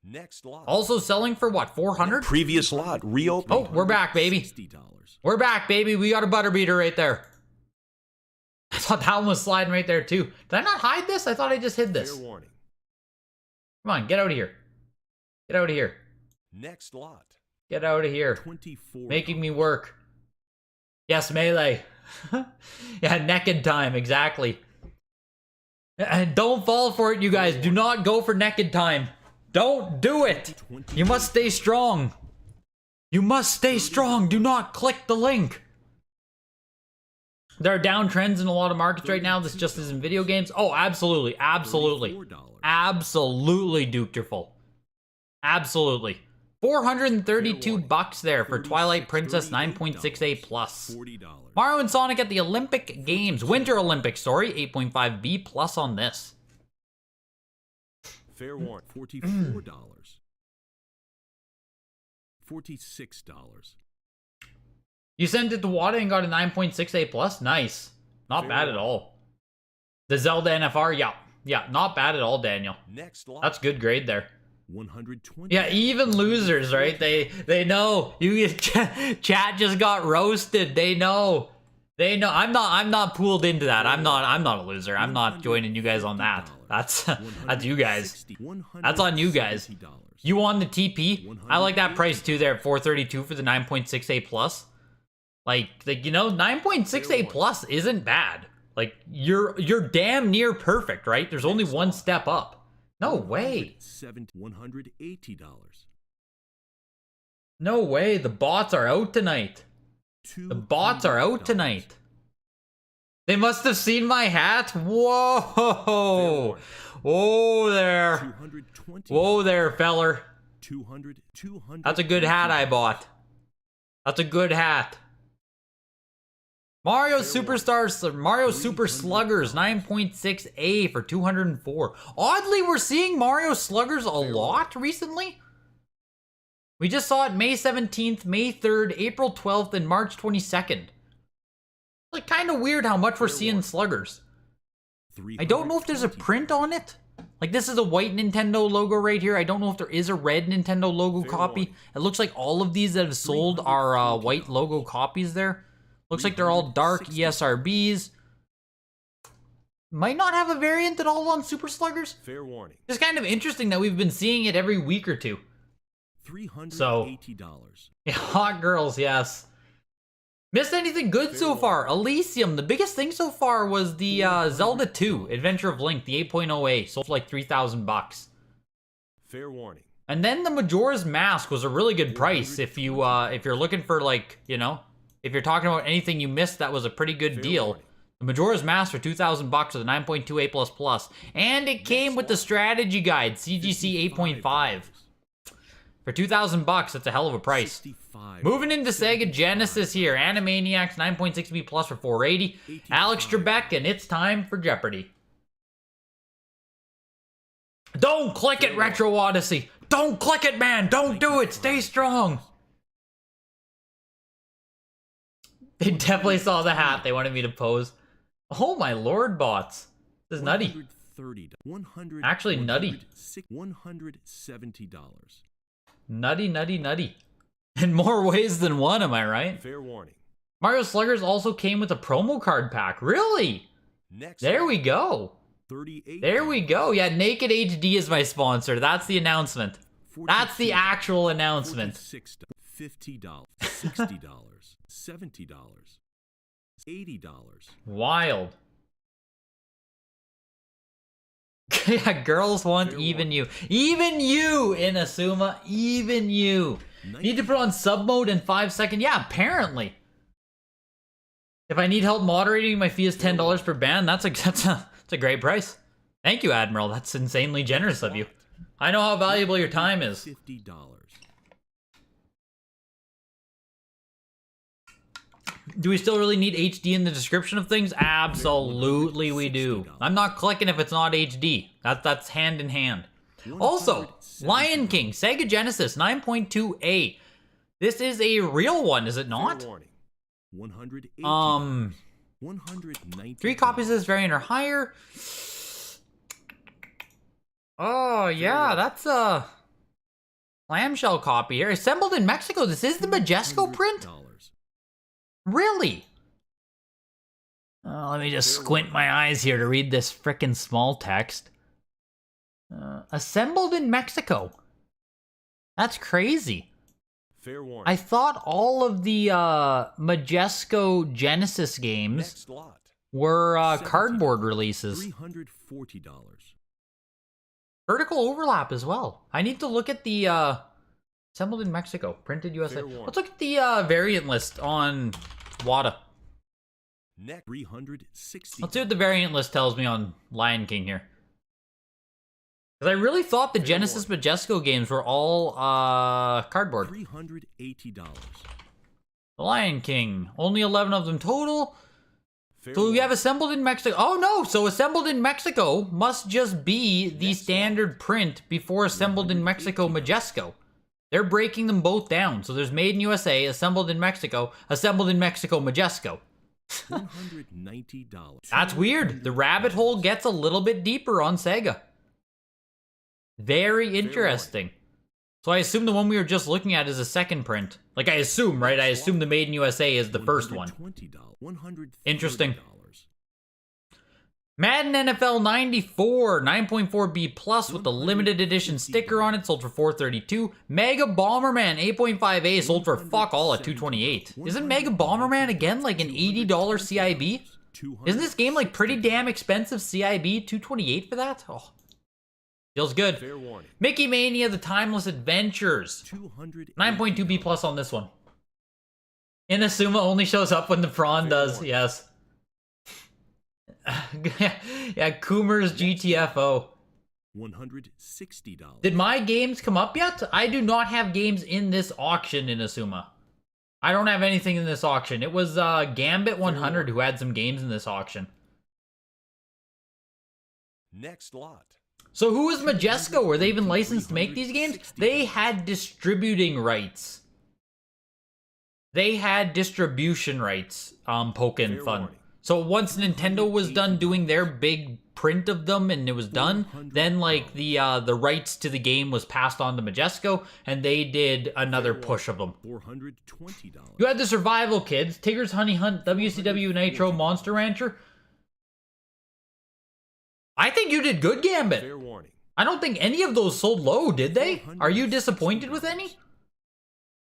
Next lot. Also selling for what, 400? Previous lot reopened. Oh, we're back, baby. $60. We're back, baby. We got a butter beater right there. I thought that one was sliding right there, too. Did I not hide this? I thought I just hid this. Fair warning. Come on, get out of here. Get out of here. Next lot. Get out of here. $24. Making me work. Yes, Melee. Yeah, naked time, exactly. And don't fall for it, you guys. Do not go for naked time. Don't do it. You must stay strong. You must stay strong. Do not click the link. There are downtrends in a lot of markets right now. This just is in video games. Oh, absolutely. Absolutely. Absolutely, Duke, you're full. Absolutely. $432 there for Twilight Princess 9.6A Plus. Mario and Sonic at the Olympic Games. Winter Olympics, sorry. 8.5B plus on this. Fair warning. $44. $46. You sent it to WATA and got a 9.6A plus? Nice. Not bad at all. The Zelda NFR, yeah. Yeah, not bad at all, Daniel. Next lot. That's good grade there. 120. Yeah, even losers, right? They know. You chat just got roasted. They know. They know. I'm not pooled into that. I'm not a loser. I'm not joining you guys on that. That's you guys. That's on you guys. You on the TP? I like that price too there at $432 for the 9.6A plus. Like 9.6A plus isn't bad. Like you're damn near perfect, right? There's only one step up. No way. $180. No way. The bots are out tonight. The bots are out tonight. They must have seen my hat. Whoa. Whoa there. Whoa there, feller. That's a good hat I bought. That's a good hat. Mario Superstars, Mario Super Sluggers, 9.6A for $204. Oddly, we're seeing Mario Sluggers a lot recently. We just saw it May 17th, May 3rd, April 12th, and March 22nd. Like, kind of weird how much we're seeing Sluggers. I don't know if there's a print on it. Like, this is a white Nintendo logo right here. I don't know if there is a red Nintendo logo copy. It looks like all of these that have sold are white logo copies there. Looks like they're all dark ESRBs. Might not have a variant at all on Super Sluggers. Fair warning. It's kind of interesting that we've been seeing it every week or two. $380. Yeah, hot girls, yes. Missed anything good so far? Elysium. The biggest thing so far was the Zelda 2, Adventure of Link, the 8.0A. Sold for like $3,000. Fair warning. And then the Majora's Mask was a really good price if you're looking for, like, if you're talking about anything you missed that was a pretty good deal. The Majora's Mask for $2,000 with a 9.2A++. And it came with the strategy guide, CGC 8.5. For 2,000 bucks, that's a hell of a price. 65. Moving into Sega Genesis here. Animaniacs 9.6B Plus for 480. Alex Trebek, and it's time for Jeopardy. Don't click it, Retro Odyssey. Don't click it, man. Don't do it. Stay strong. They definitely saw the hat. They wanted me to pose. Oh my lord, bots. This is nutty. $130. Actually, nutty. $170. Nutty, nutty, nutty. In more ways than one, am I right? Fair warning. Mario Sluggers also came with a promo card pack. Really? Next. There we go. 38. There we go. Yeah, Naked HD is my sponsor. That's the announcement. That's the actual announcement. $46, $50, $60, $70, $80. Wild. Yeah, girls want even you. Even you, Inazuma. Even you. Need to put on sub mode in 5 seconds? Yeah, apparently. If I need help moderating, my fee is $10 per ban. That's a great price. Thank you, Admiral. That's insanely generous of you. I know how valuable your time is. $50. Do we still really need HD in the description of things? Absolutely we do. I'm not clicking if it's not HD. That's hand in hand. Also, Lion King, Sega Genesis 9.2A. This is a real one, is it not? 3 copies of this variant or higher. Oh, yeah, that's a clamshell copy here. Assembled in Mexico. This is the Majesco print? Really? Let me just squint my eyes here to read this frickin' small text. Assembled in Mexico. That's crazy. Fair warning. I thought all of the Majesco Genesis games were cardboard releases. $340. Vertical overlap as well. I need to look at the assembled in Mexico, printed USA. Let's look at the variant list on WATA. Next, $360. Let's see what the variant list tells me on Lion King here. Because I really thought the Genesis Majesco games were all cardboard. $380. The Lion King, only 11 of them total. Fair So we warning. have assembled in Mexico. Oh no, so assembled in Mexico must just be the standard print before assembled in Mexico Majesco. They're breaking them both down. So there's made in USA, assembled in Mexico Majesco. $190. That's weird. The rabbit hole gets a little bit deeper on Sega. Very interesting. So I assume the one we were just looking at is a second print. Like I assume, right? I assume the Made in USA is the first one. Interesting. Madden NFL 94, 9.4B Plus with the limited edition sticker on it, sold for $432. Mega Bomberman 8.5A sold for fuck all at $228. Isn't Mega Bomberman again like an $80 CIB? Isn't this game like pretty damn expensive CIB? $228 for that? Oh, feels good. Fair warning. Mickey Mania: The Timeless Adventures. 9.2B Plus on this one. Inazuma only shows up when the prawn does, yes. Yeah, Coomer's GTFO. $160. Did my games come up yet? I do not have games in this auction, Inazuma. I don't have anything in this auction. It was Gambit 100 who had some games in this auction. Next lot. So who was Majesco? Were they even licensed to make these games? They had distributing rights. They had distribution rights, poking Fair fun. warning. So once Nintendo was done doing their big print of them and it was done, then like the rights to the game was passed on to Majesco, and they did another push of them. $420. You had the Survival Kids, Tigger's Honey Hunt, WCW Nitro, Monster Rancher. I think you did good, Gambit. Fair warning. I don't think any of those sold low, did they? Are you disappointed with any?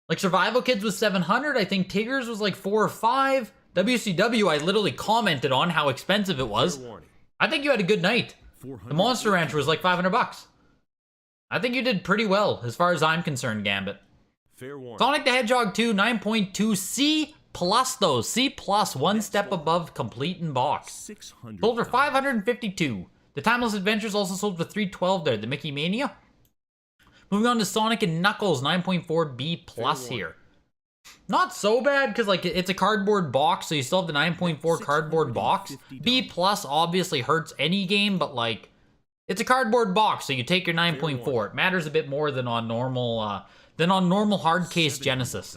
Like Survival Kids was 700. I think Tigger's was like 4 or 5. WCW, I literally commented on how expensive it was. Fair warning. I think you had a good night. The Monster Rancher was like $500. I think you did pretty well, as far as I'm concerned, Gambit. Fair warning. Sonic the Hedgehog 2, 9.2 C plus though. C plus, one step above complete in box. $600. Sold for $552. The Timeless Adventures also sold for $312 there. The Mickey Mania. Moving on to Sonic and Knuckles, 9.4B plus here. Not so bad, because like it's a cardboard box, so you still have the 9.4 cardboard box. B plus obviously hurts any game, but like it's a cardboard box, so you take your 9.4. It matters a bit more than on normal hard case Genesis.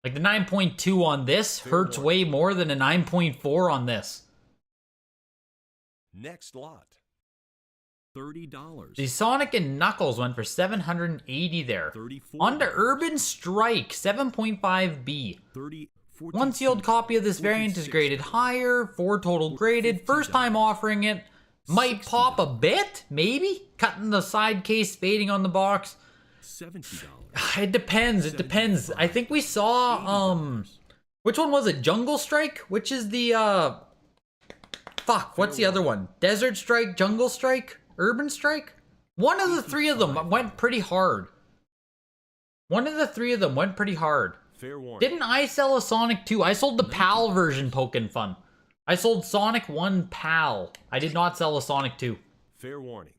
Like the 9.2 on this hurts way more than a 9.4 on this. Next lot. $30. The Sonic and Knuckles went for $780 there. On to Urban Strike, 7.5B. One sealed copy of this variant is graded higher, 4 total graded. First time offering it. Might pop a bit, maybe? Cutting the side case, fading on the box. $70. It depends. I think we saw, which one was it? Jungle Strike? Which is the, what's the other one? Desert Strike, Jungle Strike? Urban Strike? One of the three of them went pretty hard. Fair warning. Didn't I sell a Sonic 2? I sold the PAL version, Pokin' Fun. I sold Sonic 1 PAL. I did not sell a Sonic 2. Fair warning.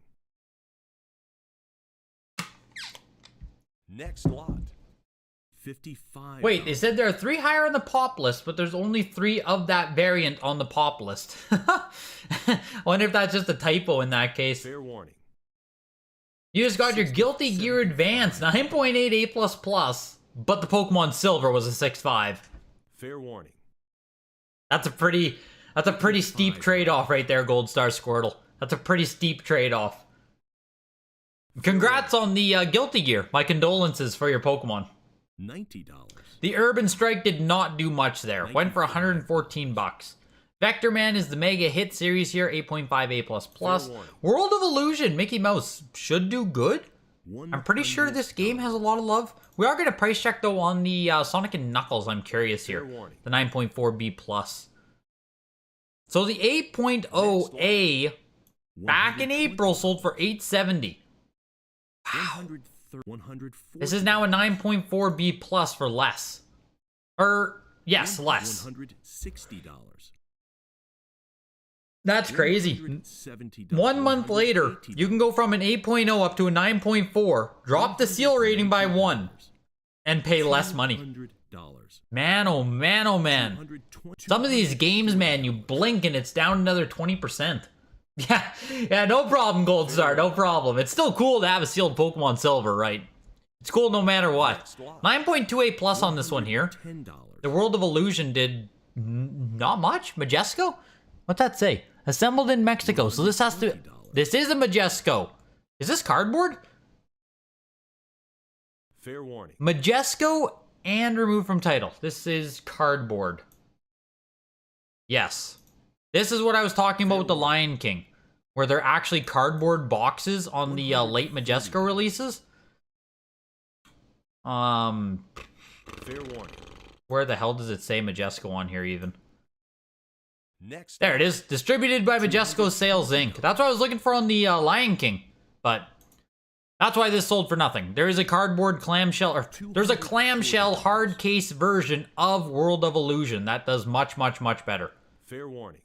Next lot. 55. Wait, they said there are 3 higher on the pop list, but there's only 3 of that variant on the pop list. I wonder if that's just a typo in that case. Fair warning. You just got your Guilty Gear Advance, 9.8 A++, but the Pokemon Silver was a 6.5. Fair warning. That's a pretty steep trade-off right there, Gold Star Squirtle. That's a pretty steep trade-off. Congrats on the Guilty Gear. My condolences for your Pokemon. $90. The Urban Strike did not do much there. Went for $114. Vector Man is the mega hit series here, 8.5 A++. World of Illusion, Mickey Mouse, should do good. I'm pretty sure this game has a lot of love. We are going to price check though on the Sonic and Knuckles. I'm curious here. The 9.4B+. So the 8.0A back in April sold for $870. Wow. This is now a 9.4B+ for less. Yes, less. $160. That's crazy. 1 month later, you can go from an 8.0 up to a 9.4, drop the seal rating by 1, and pay less money. Man, oh man, oh man. Some of these games, man, you blink and it's down another 20%. Yeah, no problem, Gold Star, no problem. It's still cool to have a sealed Pokemon Silver, right? It's cool no matter what. 9.2A+ on this one here. The World of Illusion did not much. Majesco? What's that say? Assembled in Mexico. So this has to... This is a Majesco. Is this cardboard? Fair warning. Majesco and removed from title. This is cardboard. Yes. This is what I was talking about with the Lion King, where they're actually cardboard boxes on the late Majesco releases. Fair warning. Where the hell does it say Majesco on here even? Next. There it is. Distributed by Majesco Sales Inc. That's what I was looking for on the Lion King, but that's why this sold for nothing. There is a cardboard clamshell, or there's a clamshell hard case version of World of Illusion that does much, much, much better. Fair warning.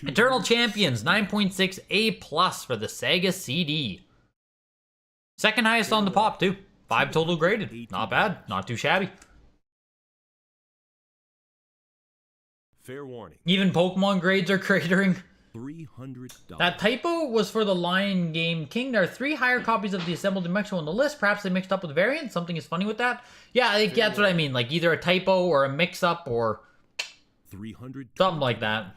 Eternal Champions, 9.6 A+ for the Sega CD. Second highest on the pop, too. 5 total graded. Not bad. Not too shabby. Fair warning. Even Pokemon grades are cratering. $300. That typo was for the Lion King. There are 3 higher copies of the Assembled in Mexico on the list. Perhaps they mixed up with variants. Something is funny with that. Yeah, I think that's what I mean. Like either a typo or a mix-up or $300. something like that.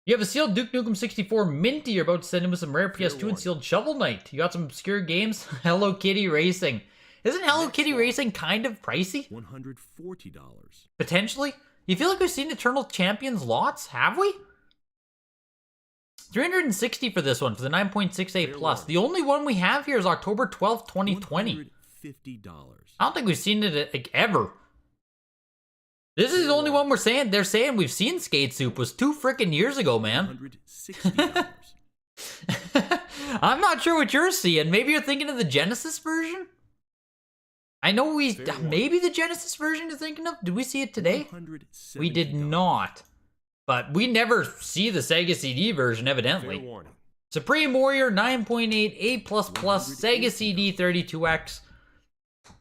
You have a sealed Duke Nukem 64 Minty. You're about to send in with some rare PS2 and sealed Shovel Knight. You got some obscure games. Hello Kitty Racing. Isn't Hello Kitty Racing kind of pricey? $140. Potentially. You feel like we've seen Eternal Champions lots? Have we? $360 for this one, for the 9.6A+. The only one we have here is October 12th, 2020. $50. I don't think we've seen it like, ever. This is the only one they're saying we've seen Skate Soup was 2 freaking years ago, man. $160. I'm not sure what you're seeing. Maybe you're thinking of the Genesis version? I know maybe the Genesis version you're thinking of. Did we see it today? We did not. But we never see the Sega CD version, evidently. Fair warning. Supreme Warrior 9.8, A++, Sega CD 32X.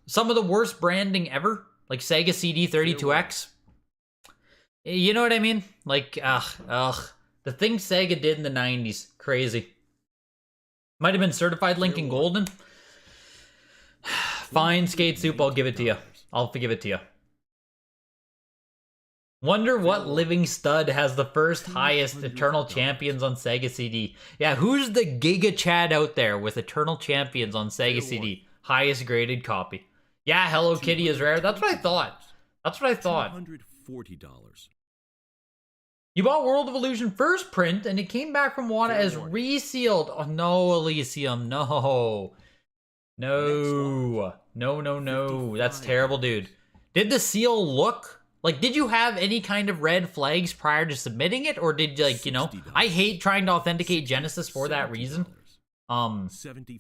Some of the worst branding ever, like Sega CD 32X. You know what I mean? Like, the things Sega did in the 90s, crazy. Might have been certified Lincoln Golden. Fine, Skate Soup, I'll give it to you. I'll forgive it to you. Wonder what living stud has the first highest Eternal Champions on Sega CD. Yeah, who's the Giga Chad out there with Eternal Champions on Sega CD? Highest graded copy. Yeah, Hello Kitty is rare. That's what I thought. That's what I thought. $240. You bought World of Illusion first print, and it came back from WATA as resealed. Oh, no, Elysium. No. No. No. That's terrible, dude. Did the seal look... Like, did you have any kind of red flags prior to submitting it? Or did, like, you know... I hate trying to authenticate Genesis for that reason. $75.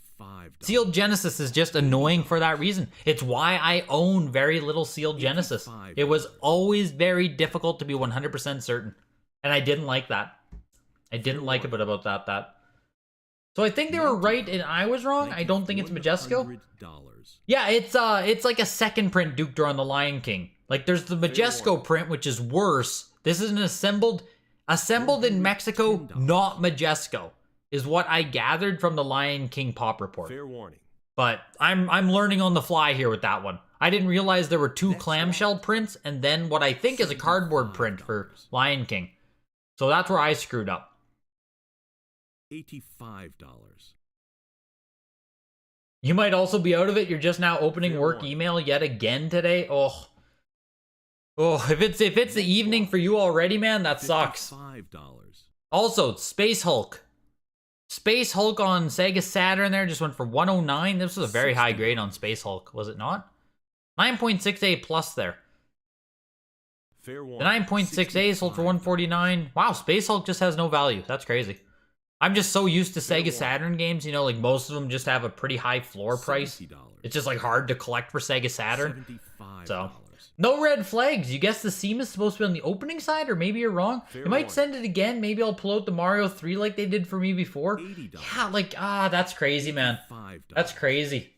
Sealed Genesis is just annoying for that reason. It's why I own very little sealed Genesis. It was always very difficult to be 100% certain. And I didn't like that. I didn't like it about that. So I think they were right and I was wrong. I don't think it's Majesco. Yeah, it's like a second print Duke Draw on the Lion King. Like, there's the Majesco print, which is worse. This is an assembled in Mexico, not Majesco, is what I gathered from the Lion King Pop Report. Fair warning. But I'm learning on the fly here with that one. I didn't realize there were two clamshell prints and then what I think is a cardboard print for Lion King. So that's where I screwed up. $85. You might also be out of it. You're just now opening work email yet again today. Oh, if it's the evening for you already, man, that sucks. $5. Also, Space Hulk. Space Hulk on Sega Saturn there just went for 109. This was a very high grade on Space Hulk, was it not? 9.6A plus there. The 9.6A sold for 149. Wow, Space Hulk just has no value. That's crazy. I'm just so used to Sega Saturn games, you know, like most of them just have a pretty high floor price. It's just like hard to collect for Sega Saturn. So, no red flags. You guess the seam is supposed to be on the opening side, or maybe you're wrong. You might send it again. Maybe I'll pull out the Mario 3 like they did for me before. Yeah, like, that's crazy, man. That's crazy.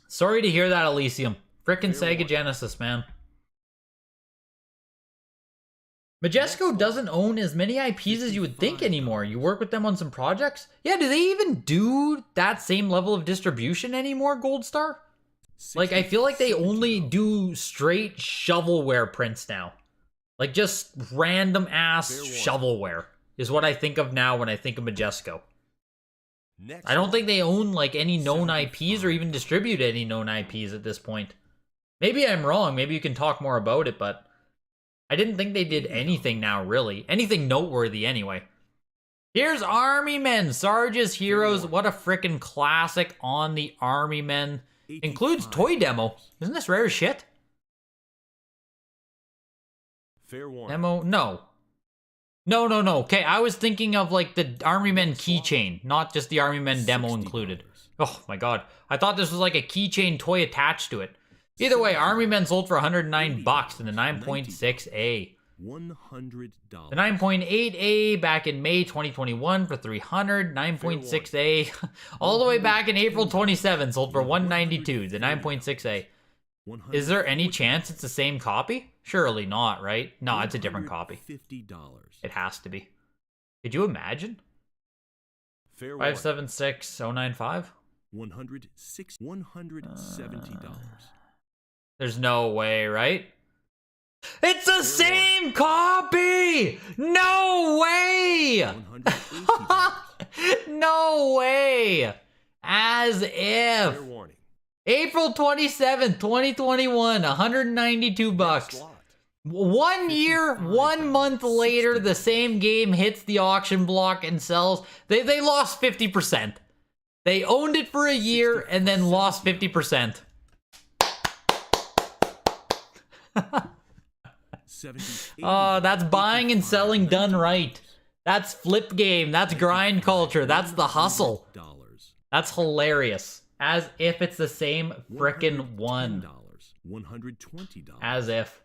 Sorry to hear that, Elysium. Frickin' Sega Genesis, man. Majesco doesn't own as many IPs as you would think anymore. You work with them on some projects? Yeah, do they even do that same level of distribution anymore, Gold Star? Like, I feel like they only do straight shovelware prints now. Like, just random ass shovelware is what I think of now when I think of Majesco. I don't think they own, like, any known IPs or even distribute any known IPs at this point. Maybe I'm wrong. Maybe you can talk more about it, but I didn't think they did anything now, really. Anything noteworthy, anyway. Here's Army Men, Sarge's Heroes. What a frickin' classic on the Army Men. Includes toy demo. Isn't this rare as shit? Demo? No. No. Okay, I was thinking of, like, the Army Men keychain, not just the Army Men demo included. Oh, my God. I thought this was like a keychain toy attached to it. Either way, Army Men sold for $109 in the 9.6A. $100. The 9.8A back in May 2021 for $300. 9.6A all the way back in April 27 sold for $192. The 9.6A. Is there any chance it's the same copy? Surely not, right? No, it's a different copy. It has to be. Could you imagine? 576095. $170. There's no way, right? It's the same copy! No way! No way! As if. April 27th, 2021, $192. 1 year, 1 month later, the same game hits the auction block and sells. They lost 50%. They owned it for a year and then lost 50%. Oh, that's buying and selling done right. That's flip game. That's grind culture. That's the hustle. That's hilarious. As if it's the same frickin' one. $120. As if.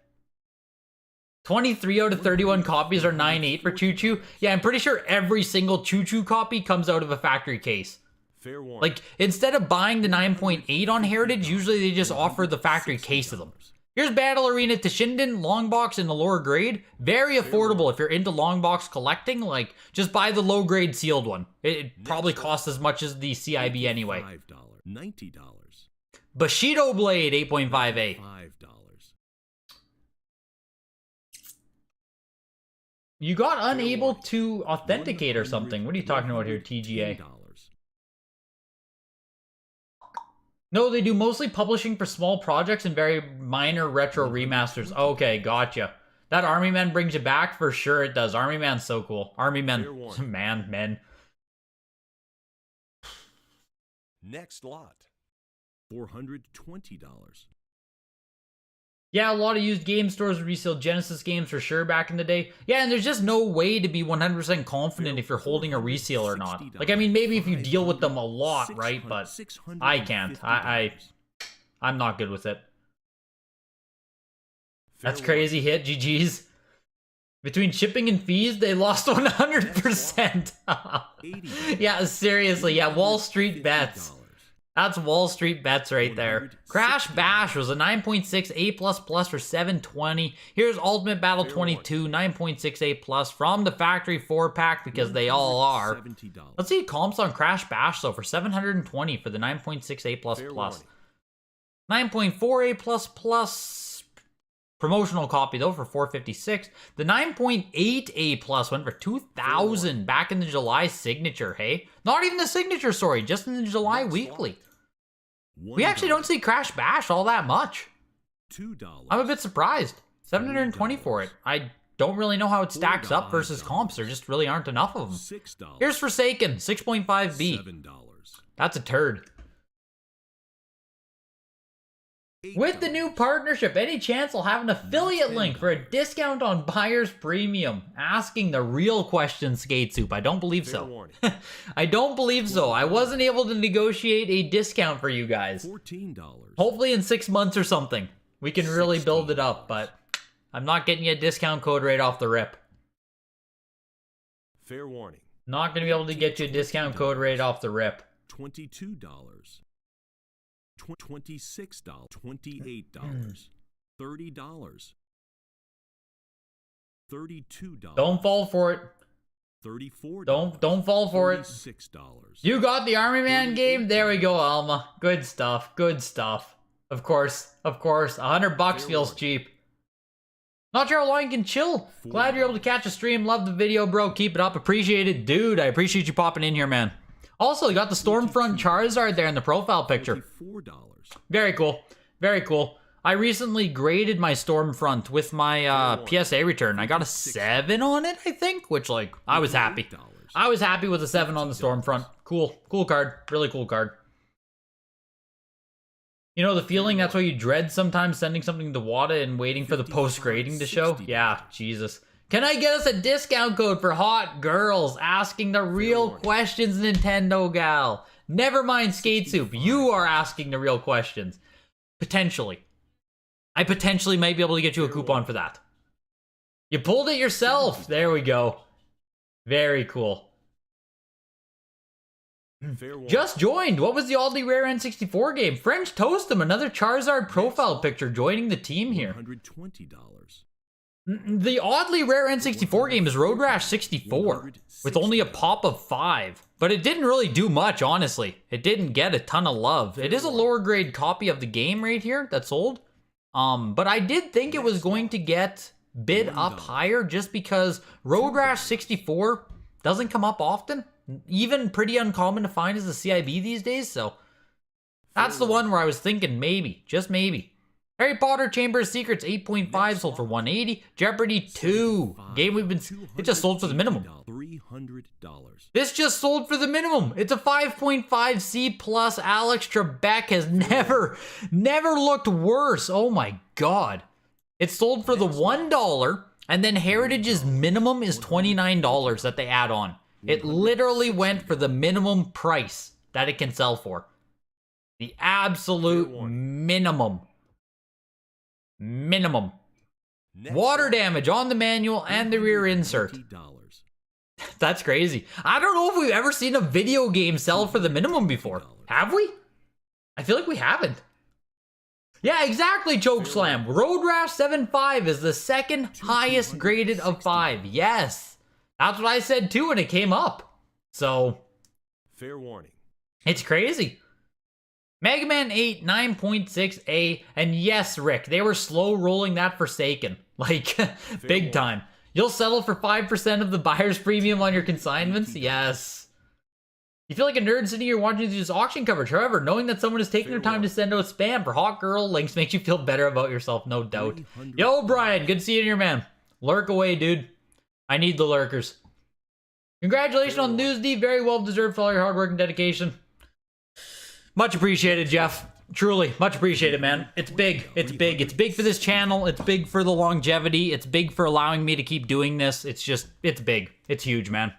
23 out of 31 copies are 9.8 for Choo Choo. Yeah, I'm pretty sure every single Choo Choo copy comes out of a factory case. Fair warning. Like, instead of buying the 9.8 on Heritage, usually they just offer the factory case of them. Here's Battle Arena Toshinden, long box in the lower grade. Very affordable if you're into long box collecting. Like, just buy the low grade sealed one. It probably costs as much as the CIB anyway. $90. Bushido Blade 8.5A. $5. You got unable to authenticate or something. What are you talking about here, TGA? No, they do mostly publishing for small projects and very minor retro remasters. Okay, gotcha. That Army Man brings you back? For sure it does. Army Man's so cool. Army Man. Men. Next lot. $420. Yeah, a lot of used game stores resell Genesis games for sure back in the day. Yeah, and there's just no way to be 100% confident if you're holding a resale or not. Like, I mean, maybe if you deal with them a lot, right? But I can't. I'm not good with it. That's crazy hit, GG's. Between shipping and fees, they lost 100%. Yeah, seriously. Yeah, Wall Street bets. That's Wall Street bets right there. Crash Bash was a 9.6 A++ for 720. Here's Ultimate Battle 22, 9.6 A+ from the factory 4-pack because they all are. Let's see comps on Crash Bash though for 720 for the 9.6 A++. 9.4 A++ promotional copy though for 456. The 9.8 A+ went for 2,000 back in the July signature, hey? Not even the signature, sorry, just in the July weekly. We actually don't see Crash Bash all that much. $2. I'm a bit surprised. 720 for it. I don't really know how it stacks up versus comps. There just really aren't enough of them. $6. Here's Forsaken, 6.5B. $7. That's a turd. With the new partnership, any chance I'll have an affiliate link for a discount on Buyer's Premium? Asking the real question, Skate Soup. I don't believe so. I don't believe so. I wasn't able to negotiate a discount for you guys. $14. Hopefully in 6 months or something, we can really build it up, but I'm not getting you a discount code right off the rip. Fair warning. Not going to be able to get you a discount code right off the rip. $22. $26, $28, $30, $32. Don't fall for it. $34. Don't fall for it. $46. You got the Army Man game? There we go, Alma. Good stuff. Good stuff. Of course. $100 feels cheap. Not sure how long you can chill. Glad you're able to catch a stream. Love the video, bro. Keep it up. Appreciate it. Dude, I appreciate you popping in here, man. Also, you got the Stormfront Charizard there in the profile picture. Very cool. Very cool. I recently graded my Stormfront with my PSA return. I got a 7 on it, I think, which, like, I was happy. I was happy with a 7 on the Stormfront. Cool. Cool card. Really cool card. You know the feeling? That's why you dread sometimes sending something to WATA and waiting for the post-grading to show? Yeah, Jesus. Can I get us a discount code for hot girls asking the real questions, Nintendo gal? Never mind Skate Soup, you are asking the real questions. Potentially. I potentially might be able to get you a coupon for that. You pulled it yourself. There we go. Very cool. Just joined. What was the oddly rare N64 game? French Toastum, another Charizard profile picture joining the team here. $120. The oddly rare N64 game is Road Rash 64, with only a pop of 5. But it didn't really do much, honestly. It didn't get a ton of love. It is a lower grade copy of the game right here that sold. But I did think it was going to get bid up higher just because Road Rash 64 doesn't come up often. Even pretty uncommon to find as a CIB these days, so that's the one where I was thinking maybe, just maybe. Harry Potter Chamber of Secrets 8.5 sold for 180. Jeopardy 2 game it just sold for the minimum. $300. This just sold for the minimum. It's a 5.5 C+. Alex Trebek has never looked worse. Oh my god. It sold for the $1, and then Heritage's minimum is $29 that they add on. It literally went for the minimum price that it can sell for. The absolute minimum. Minimum. Water damage on the manual and the rear insert. $20. That's crazy. I don't know if we've ever seen a video game sell for the minimum before. Have we? I feel like we haven't. Yeah, exactly, Chokeslam. Road Rash 7.5 is the second highest graded of 5. Yes. That's what I said too when it came up. So, Fair warning. it's crazy. Mega Man 8 9.6A, and yes, Rick, they were slow rolling that Forsaken. Like, big time. You'll settle for 5% of the buyer's premium on your consignments? Yes. You feel like a nerd sitting here watching this auction coverage. However, knowing that someone is taking their time to send out spam for hot girl links makes you feel better about yourself, no doubt. Yo, Brian, good seeing you here, man. Lurk away, dude. I need the lurkers. Congratulations on the news, D. Very well deserved for all your hard work and dedication. Much appreciated, Jeff. Truly, much appreciated, man. It's big. It's big. It's big for this channel. It's big for the longevity. It's big for allowing me to keep doing this. It's just, it's big. It's huge, man.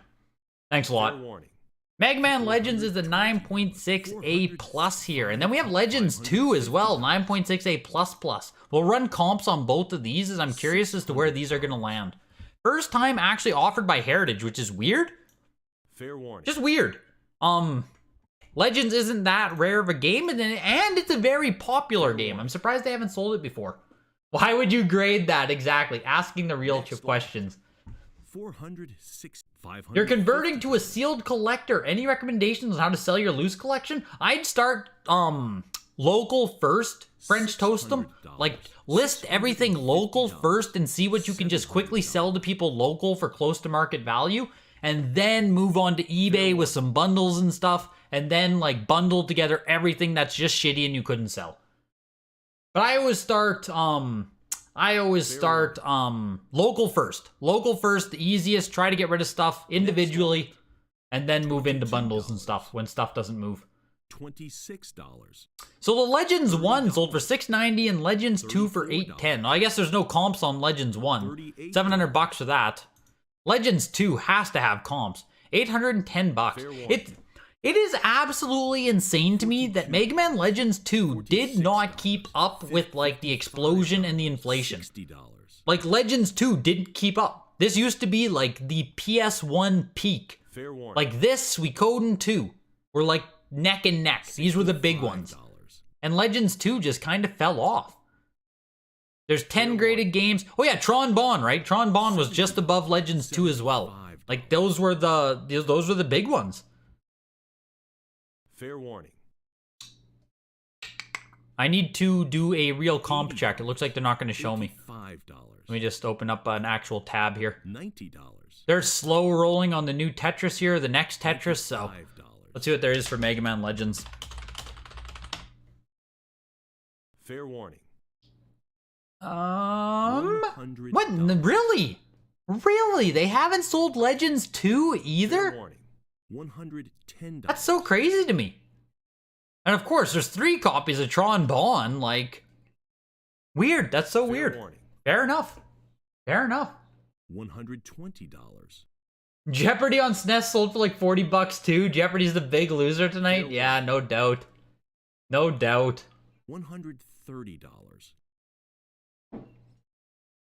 Thanks a lot. Mega Man Legends is a 9.6A plus here. And then we have Legends 2 as well, 9.6A plus plus. We'll run comps on both of these as I'm curious as to where these are going to land. First time actually offered by Heritage, which is weird. Fair warning. Just weird. Legends isn't that rare of a game, and it's a very popular game. I'm surprised they haven't sold it before. Why would you grade that exactly? Asking the real questions. 406, 500. You're converting to a sealed collector. Any recommendations on how to sell your loose collection? I'd start local first, French toast them. Like, list everything local first and see what you can just quickly sell to people local for close to market value, and then move on to eBay with some bundles and stuff, and then like bundle together everything that's just shitty and you couldn't sell. But I always start local first. Local first, the easiest. Try to get rid of stuff individually, and then move into bundles and stuff when stuff doesn't move. $26. So the Legends 1 sold for $690 and Legends 2 for $810. I guess there's no comps on Legends 1. $700 for that. Legends 2 has to have comps. $810. It is absolutely insane to me that Mega Man Legends 2 did not keep up with like the explosion and the inflation. Like Legends 2 didn't keep up. This used to be like the PS1 peak. Like this, Suikoden 2 were like neck and neck. These were the big ones. And Legends 2 just kind of fell off. There's 10 graded games. Oh yeah, Tron Bonne, right? Tron Bonne was just above Legends 2 as well. Like those were the big ones. Fair warning. I need to do a real comp check. It looks like they're not going to show me. $5. Let me just open up an actual tab here. $90. They're slow rolling on the new Tetris here, the next Tetris, so let's see what there is for Mega Man Legends. Fair warning. What? Really? Really? They haven't sold Legends 2 either? Fair warning. $110. That's so crazy to me. And of course, there's 3 copies of Tron Bonne. Like, weird. That's so weird. Warning. Fair enough. Fair enough. $120. Jeopardy on SNES sold for like $40 too. Jeopardy's the big loser tonight. Yeah, no doubt. No doubt. $130.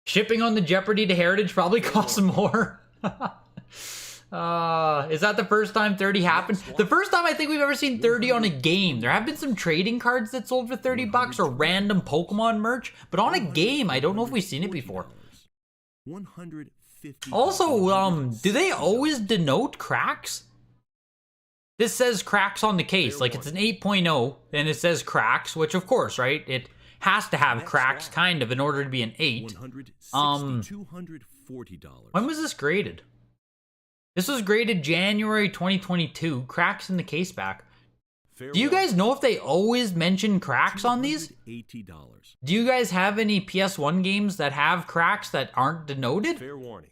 Shipping on the Jeopardy to Heritage probably costs more. Is that the first time 30 happened? The first time I think we've ever seen 30 on a game. There have been some trading cards that sold for $30 or random Pokemon merch, but on a game, I don't know if we've seen it before. $150. Also, do they always denote cracks? This says cracks on the case, like it's an 8.0, and it says cracks, which of course, right? It has to have cracks, kind of, in order to be an 8. $240. When was this graded? This was graded January 2022. Cracks in the case back. Do you guys know if they always mention cracks on these? $80. Do you guys have any PS1 games that have cracks that aren't denoted? Fair warning.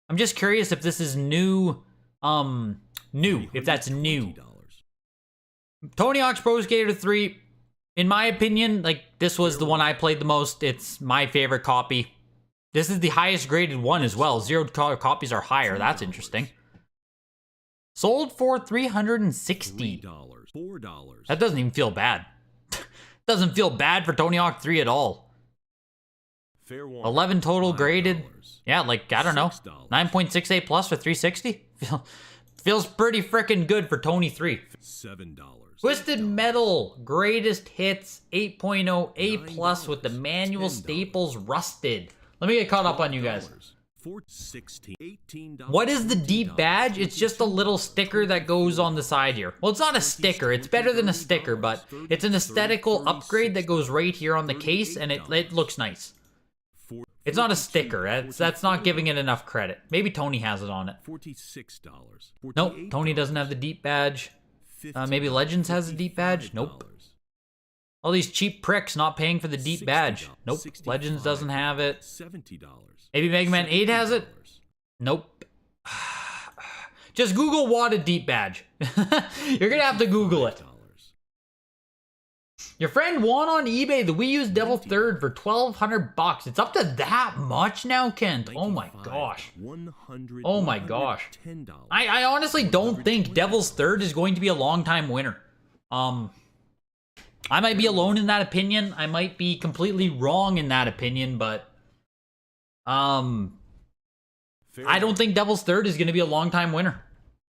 I'm just curious if this is new. If that's new. Tony Hawk's Pro Skater 3, in my opinion, like this was the one I played the most. It's my favorite copy. This is the highest graded one as well. 0 copies are higher. That's interesting. Sold for $360. $4. That doesn't even feel bad. Doesn't feel bad for Tony Hawk 3 at all. Fair warning. 11 total graded. $5. Yeah, like, I don't know. $6. 9.68 plus for 360. Feels pretty freaking good for Tony 3. $7. Twisted Metal, greatest hits, 8.0, A plus with the manual $10. staples rusted. Let me get caught up on you guys. $16, $18. What is the deep badge? It's just a little sticker that goes on the side here. Well, it's not a sticker. It's better than a sticker, but it's an aesthetical upgrade that goes right here on the case, and it looks nice. It's not a sticker. That's not giving it enough credit. Maybe Tony has it on it. $46. Nope, Tony doesn't have the deep badge. Maybe Legends has a deep badge? Nope. All these cheap pricks not paying for the deep badge. Nope, Legends doesn't have it. $70. Maybe Mega Man 8 has it? Nope. Just Google WATA deep badge. You're gonna have to Google it. Your friend won on eBay the Wii U's Devil Third for $1,200. It's up to that much now, Kent. Oh my gosh. Oh my gosh. I honestly don't think Devil's Third is going to be a long-time winner. I might be alone in that opinion. I might be completely wrong in that opinion, but I don't think Devil's Third is going to be a long-time winner.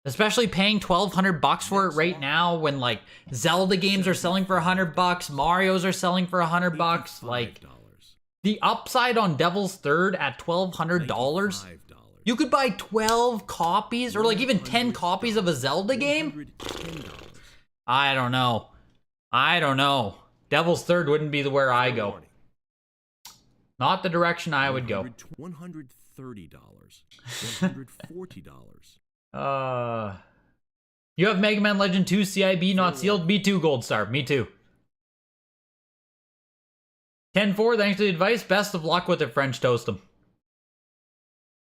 Especially paying $1,200 for it right now when, like, Zelda games are selling for $100, Mario's are selling for $100. Like, the upside on Devil's Third at $1,200, you could buy 12 copies or, like, even 10 copies of a Zelda game? I don't know. I don't know. Devil's Third wouldn't be the where I go. Not the direction I would go. $130. $140. You have Mega Man Legend 2 CIB not sealed? Me too, Gold Star. Me too. 10-4, thanks for the advice. Best of luck with it, French Toast 'em.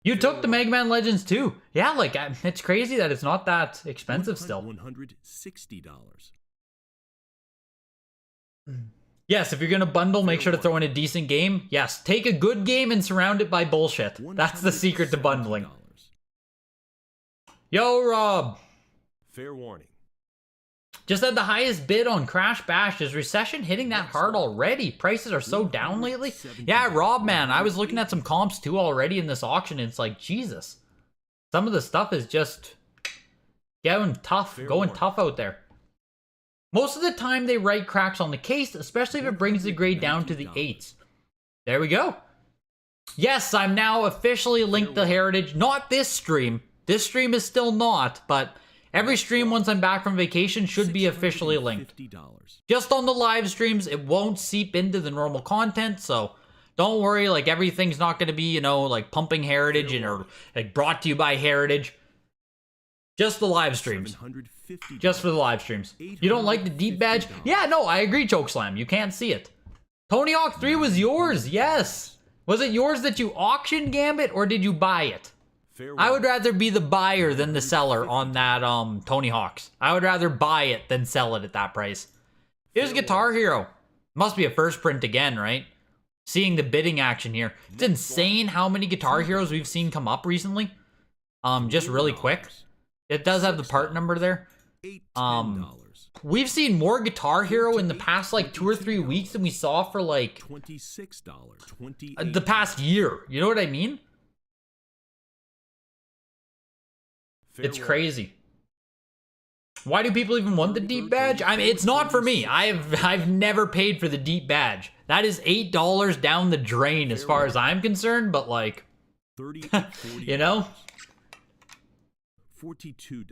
You took the Mega Man Legends 2. Yeah, like, it's crazy that it's not that expensive still. $160. Yes, if you're gonna bundle, make sure to throw in a decent game. Yes, take a good game and surround it by bullshit. That's the secret to bundling. Yo, Rob. Fair warning. Just had the highest bid on Crash Bash. Is recession hitting that hard already? Prices are so down lately. Yeah, Rob, man, I was looking at some comps too already in this auction. And it's like, Jesus. Some of the stuff is just going tough out there. Most of the time they write cracks on the case, especially if it brings the grade down to the 8s. There we go. Yes, I'm now officially linked to Heritage. Not this stream. This stream is still not, but every stream once I'm back from vacation should be officially linked. Just on the live streams, it won't seep into the normal content, so don't worry, like, everything's not going to be, you know, like, pumping Heritage or like brought to you by Heritage. Just the live streams. Just for the live streams. You don't like the deep badge? Yeah, no, I agree, Chokeslam. You can't see it. Tony Hawk 3 was yours, yes. Was it yours that you auctioned, Gambit, or did you buy it? I would rather be the buyer than the seller on that Tony Hawk's. I would rather buy it than sell it at that price. Here's Guitar Hero. Must be a first print again, right? Seeing the bidding action here. It's insane how many Guitar Heroes we've seen come up recently. Just really quick. It does have the part number there. We've seen more Guitar Hero in the past like 2 or 3 weeks than we saw for like the past year. You know what I mean? It's crazy. Why do people even want the deep badge? I mean, it's not for me. I've never paid for the deep badge. That is $8 down the drain as far as I'm concerned, but like, you know? $42.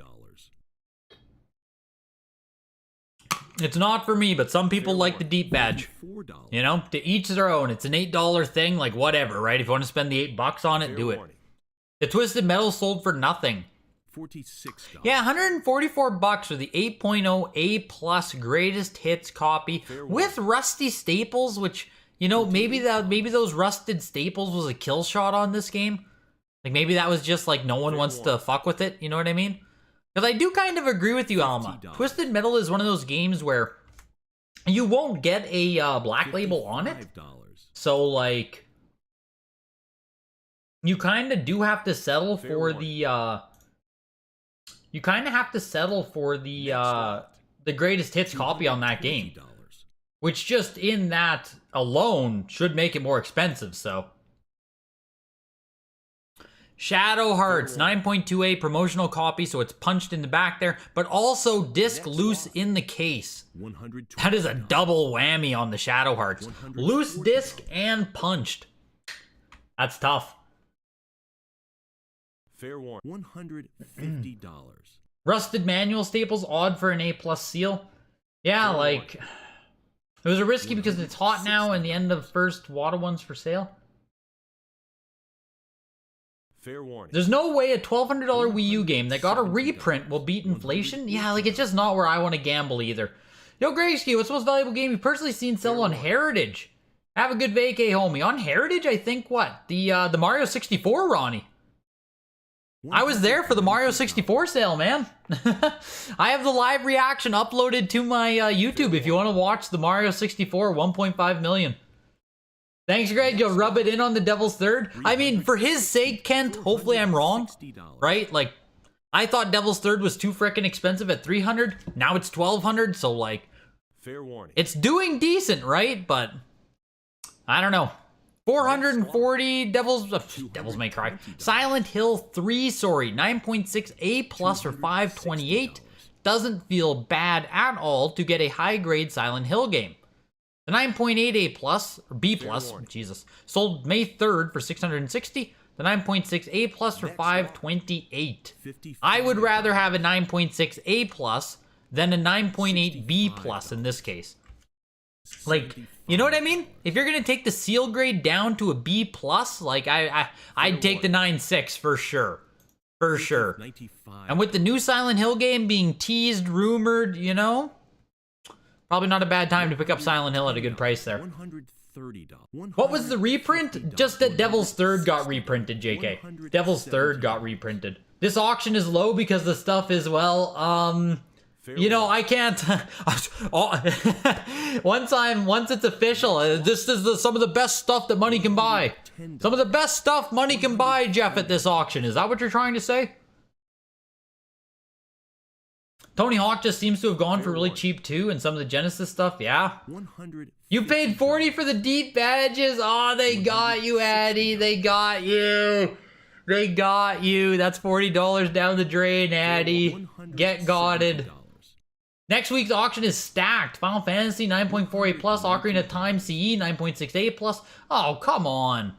It's not for me, but some people like the deep badge. You know, to each their own. It's an $8 thing, like whatever, right? If you want to spend the $8 on it, do it. The Twisted Metal sold for nothing. $46. Yeah, $144 for the 8.0 A plus greatest hits copy with rusty staples, which, you know, maybe those rusted staples was a kill shot on this game. Like maybe that was just like no one wants to fuck with it, you know what I mean? Because I do kind of agree with you, Alma. Twisted Metal is one of those games where you won't get a black label on it. So like, you kind of do have to settle for the you kind of have to settle for the greatest hits copy on that game. which just in that alone should make it more expensive, so. Shadow Hearts, 9.28 promotional copy, so it's punched in the back there, but also disc loose in the case. That is a double whammy on the Shadow Hearts. Loose disc and punched. That's tough. Fair warning. $150. Rusted manual staples, odd for an A+ seal. Yeah, like, it was a risky because it's hot now and the end of first WATA ones for sale. Fair warning. There's no way a $1,200 Wii U game that got a reprint will beat inflation. Yeah, like, it's just not where I want to gamble either. Yo, Grayski, what's the most valuable game you've personally seen sell on Heritage? Have a good vacay, homie. On Heritage, I think, what? The Mario 64, Ronnie. I was there for the Mario 64 sale, man. I have the live reaction uploaded to my YouTube if you want to watch the Mario 64 1.5 million. Thanks, Greg. You'll rub it in on the Devil's Third. I mean, for his sake, Kent, hopefully I'm wrong, right? Like, I thought Devil's Third was too frickin' expensive at $300. Now it's $1,200, so like, fair warning. It's doing decent, right? But I don't know. 440 Devils May Cry. Silent Hill 3, sorry, 9.6 A+ for 528. Doesn't feel bad at all to get a high-grade Silent Hill game. The 9.8 A+, or B+, Jesus, sold May 3rd for 660. The 9.6 A+ for 528. I would rather have a 9.6 A+ than a 9.8 B+ in this case. Like, you know what I mean? If you're gonna take the seal grade down to a B+, like I'd take the 9.6 for sure. For sure. And with the new Silent Hill game being teased, rumored, you know, probably not a bad time to pick up Silent Hill at a good price there. What was the reprint? Just that Devil's Third got reprinted, JK. Devil's Third got reprinted. This auction is low because the stuff is, well, you know, I can't. Once it's official, this is some of the best stuff that money can buy. Some of the best stuff money can buy, Jeff, at this auction. Is that what you're trying to say? Tony Hawk just seems to have gone for really cheap too, and some of the Genesis stuff, yeah. You paid 40 for the deep badges. Oh, they got you, Addy. They got you. They got you. That's $40 down the drain, Addy. Get gotted. Next week's auction is stacked. Final Fantasy 9.4 A+, Ocarina of Time CE 9.6 A+. Oh, come on.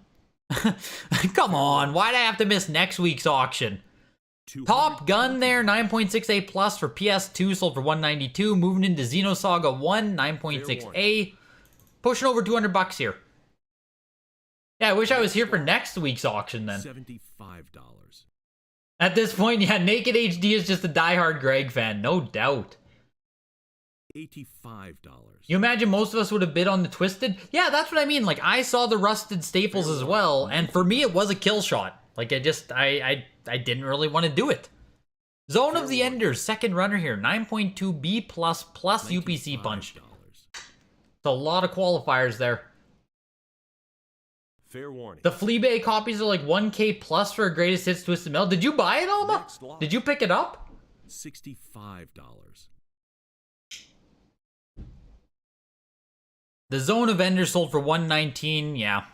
Come on. Why'd I have to miss next week's auction? Top Gun there, 9.6 A+ for PS2, sold for $192. Moving into Xenosaga 1, 9.6 A. Pushing over $200 here. Yeah, I wish I was here for next week's auction then. $75. At this point, yeah, Naked HD is just a diehard Greg fan, no doubt. $85. You imagine most of us would have bid on the Twisted? Yeah, that's what I mean. Like, I saw the Rusted Staples as well, and for me, it was a kill shot. Like, I didn't really want to do it. Zone of the Enders, second runner here, 9.2 B++ plus UPC punch. It's a lot of qualifiers there. Fair warning. The Fleabag copies are like 1K plus for a Greatest Hits Twisted Metal. Did you buy it, Alma? Did you pick it up? $65. The Zone of Enders sold for $119, yeah.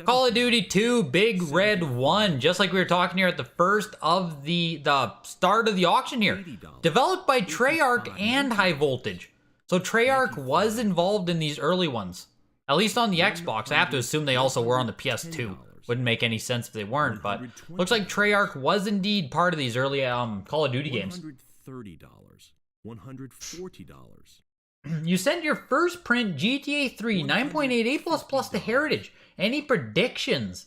Call of Duty 2, Big Red 1, just like we were talking here at the first of the start of the auction here. Developed by Treyarch and High Voltage. So Treyarch was involved in these early ones. At least on the Xbox. I have to assume they also were on the PS2. Wouldn't make any sense if they weren't, but looks like Treyarch was indeed part of these early Call of Duty games. $130. $140. You sent your first print GTA 3 9.8 A++ to Heritage. Any predictions?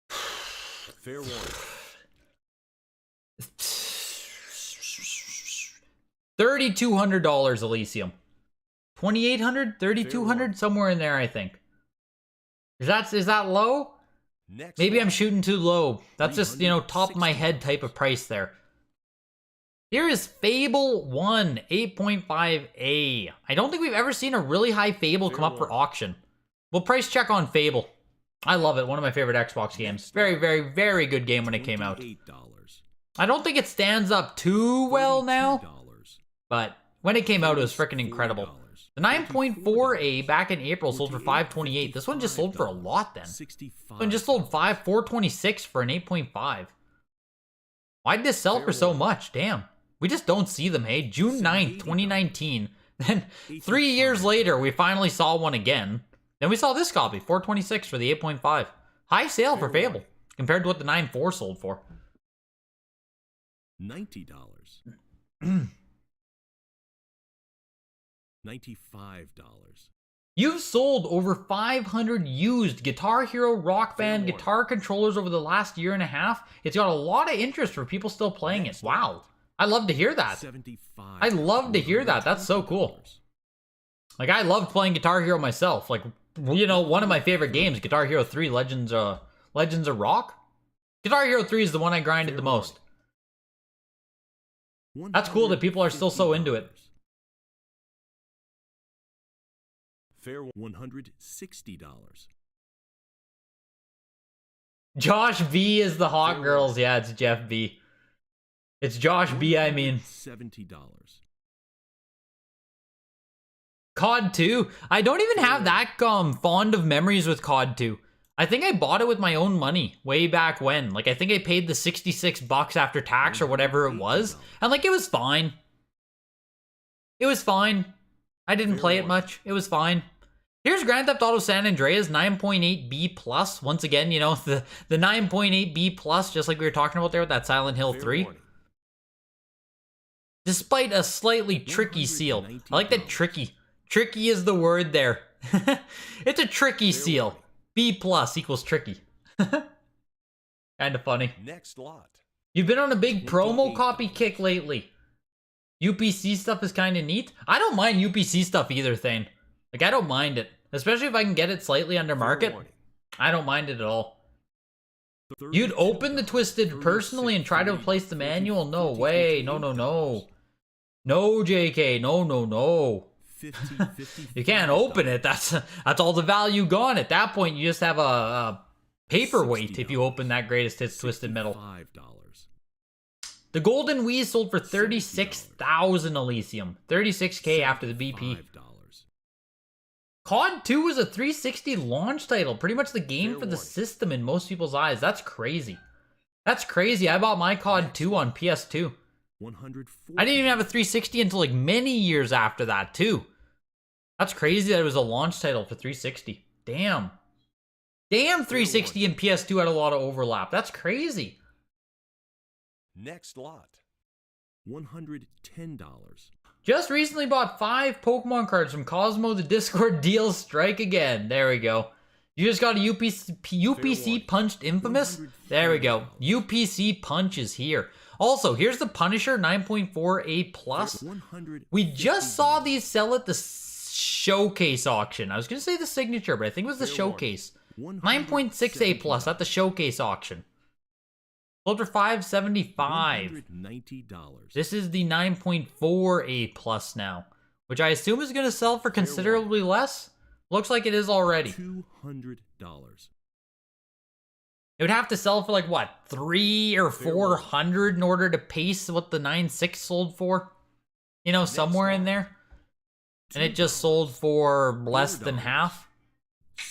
Fair warning. $3,200 Elysium. 2,800, 3,200, somewhere in there, I think. Is that low? Maybe I'm shooting too low. That's just, you know, top of my head type of price there. Here is Fable 1, 8.5A. I don't think we've ever seen a really high Fable come up for auction. We'll price check on Fable. I love it. One of my favorite Xbox games. Very, very, very good game when it came out. I don't think it stands up too well now, but when it came out, it was freaking incredible. The 9.4A back in April sold for $528. This one just sold for a lot then. This one just sold $426 for an 8.5. Why'd this sell for so much? Damn. We just don't see them, hey? June 9th, 2019. Then 3 years later, we finally saw one again. Then we saw this copy, $426 for the 8.5. High sale for Fable, compared to what the 9.4 sold for. $90. $95. You've sold over 500 used Guitar Hero Rock Band guitar controllers over the last year and a half. It's got a lot of interest for people still playing it. Wow. I love to hear that. I love to hear that. That's so cool. Like, I loved playing Guitar Hero myself. Like, you know, one of my favorite games, Guitar Hero 3 Legends of Rock. Guitar Hero 3 is the one I grinded the most. That's cool that people are still so into it. Fair $160. Josh B is the hot girls. Yeah, it's Jeff B. It's Josh B, I mean. $70. COD 2. I don't even have that fond of memories with COD 2. I think I bought it with my own money way back when. Like, I think I paid the $66 after tax or whatever it was. And, like, it was fine. It was fine. I didn't play it much. It was fine. Here's Grand Theft Auto San Andreas 9.8B+. Once again, you know, the 9.8B+, just like we were talking about there with that Silent Hill 3. Despite a slightly tricky seal. I like that tricky. Tricky is the word there. It's a tricky seal. B+ equals tricky. Kind of funny. Next lot. You've been on a big promo copy kick lately. UPC stuff is kind of neat. I don't mind UPC stuff either, Thane. Like, I don't mind it. Especially if I can get it slightly under market. I don't mind it at all. You'd open the Twisted personally and try to replace the manual? No way. No, no, no. No, JK. No, no, no. You can't open it. That's all the value gone. At that point, you just have a paperweight if you open that Greatest Hits Twisted Metal. The Golden Wii sold for $36,000 Elysium. $36K after the BP. COD 2 was a 360 launch title. Pretty much the game for the system in most people's eyes. That's crazy. That's crazy. I bought my COD 2 on PS2. I didn't even have a 360 until like many years after that too. That's crazy that it was a launch title for 360. Damn. Damn, 360 and PS2 had a lot of overlap. That's crazy. Next lot. $110. Just recently bought 5 Pokemon cards from Cosmo the Discord deals strike again. There we go. You just got a UPC punched Infamous? There we go. UPC punch is here. Also, here's the Punisher 9.4A+. We just saw these sell at the showcase auction. I was going to say the signature, but I think it was the showcase. 9.6A+ at the showcase auction. Sold for $575. This is the 9.4A+ now, which I assume is going to sell for considerably less. Looks like it is already. $200. It would have to sell for like what, 300 or 400 in order to pace what the 9.6 sold for? You know, somewhere in there. And it just sold for less than half.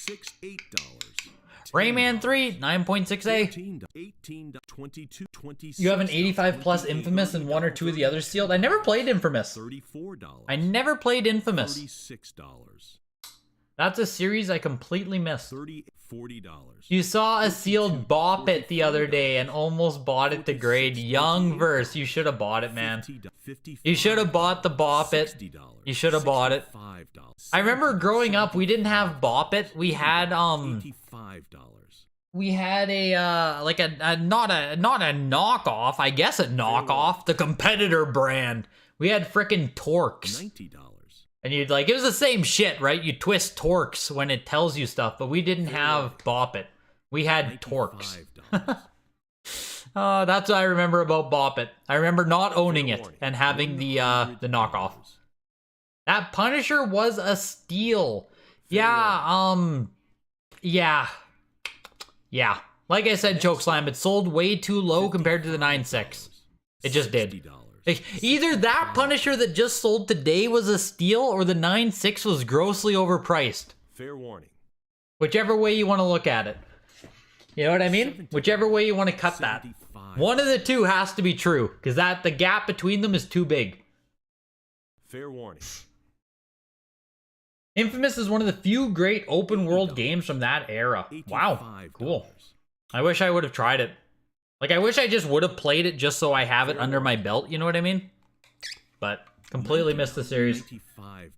$8. Rayman 3, 9.6A. You have an 85+ Infamous and 1 or 2 of the others sealed. I never played Infamous. I never played Infamous. $36. That's a series I completely missed. $40. You saw a sealed Bop It the other day and almost bought it to grade. Young Verse, you should have bought it, man. You should have bought the Bop It. You should have bought it. I remember growing up, we didn't have Bop It. We had we had a like a not a knockoff, I guess a knockoff, the competitor brand. We had frickin' Torx. $90. And you'd like, it was the same shit, right? You twist Torx when it tells you stuff, but we didn't have Bop It. We had Torx. Oh, that's what I remember about Bop It. I remember not owning it and having the knockoff. That Punisher was a steal. Yeah, yeah. Like I said, Chokeslam, it sold way too low compared to the 9.6. It just did. Like, either that Punisher that just sold today was a steal, or the 9.6 was grossly overpriced. Fair warning. Whichever way you want to look at it. You know what I mean? Whichever way you want to cut that. One of the two has to be true, because the gap between them is too big. Fair warning. Infamous is one of the few great open world games from that era. Wow, cool. I wish I would have tried it. Like, I wish I just would have played it just so I have it under my belt, you know what I mean? But completely missed the series. $95.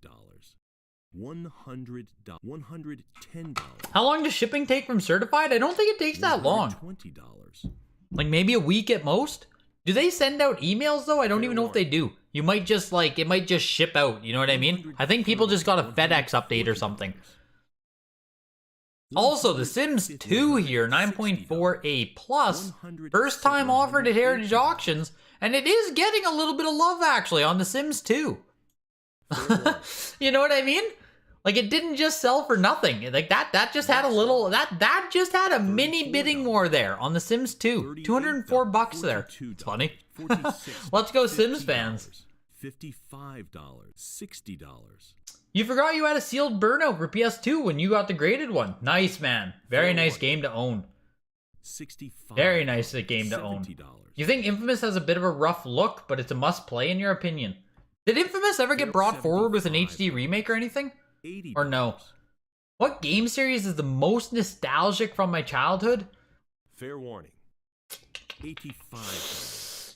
$100. $110. How long does shipping take from certified? I don't think it takes that long. $20. Like, maybe a week at most? Do they send out emails, though? I don't even know if they do. You might just, like, it might just ship out, you know what I mean? I think people just got a FedEx update or something. Also, The Sims 2 here, 9.4A+, first time offered at Heritage Auctions, and it is getting a little bit of love, actually, on The Sims 2. You know what I mean? Like, it didn't just sell for nothing. Like, that just had a little, that just had a mini bidding war there on The Sims 2. 204 bucks there. It's funny. Let's go Sims fans. $55. $60. You forgot you had a sealed burnout for PS2 when you got the graded one. Nice, man. Very nice game to own. Very nice game to own. You think Infamous has a bit of a rough look, but it's a must-play in your opinion? Did Infamous ever get brought forward with an HD remake or anything? Or no? What game series is the most nostalgic from my childhood? Fair warning. $85.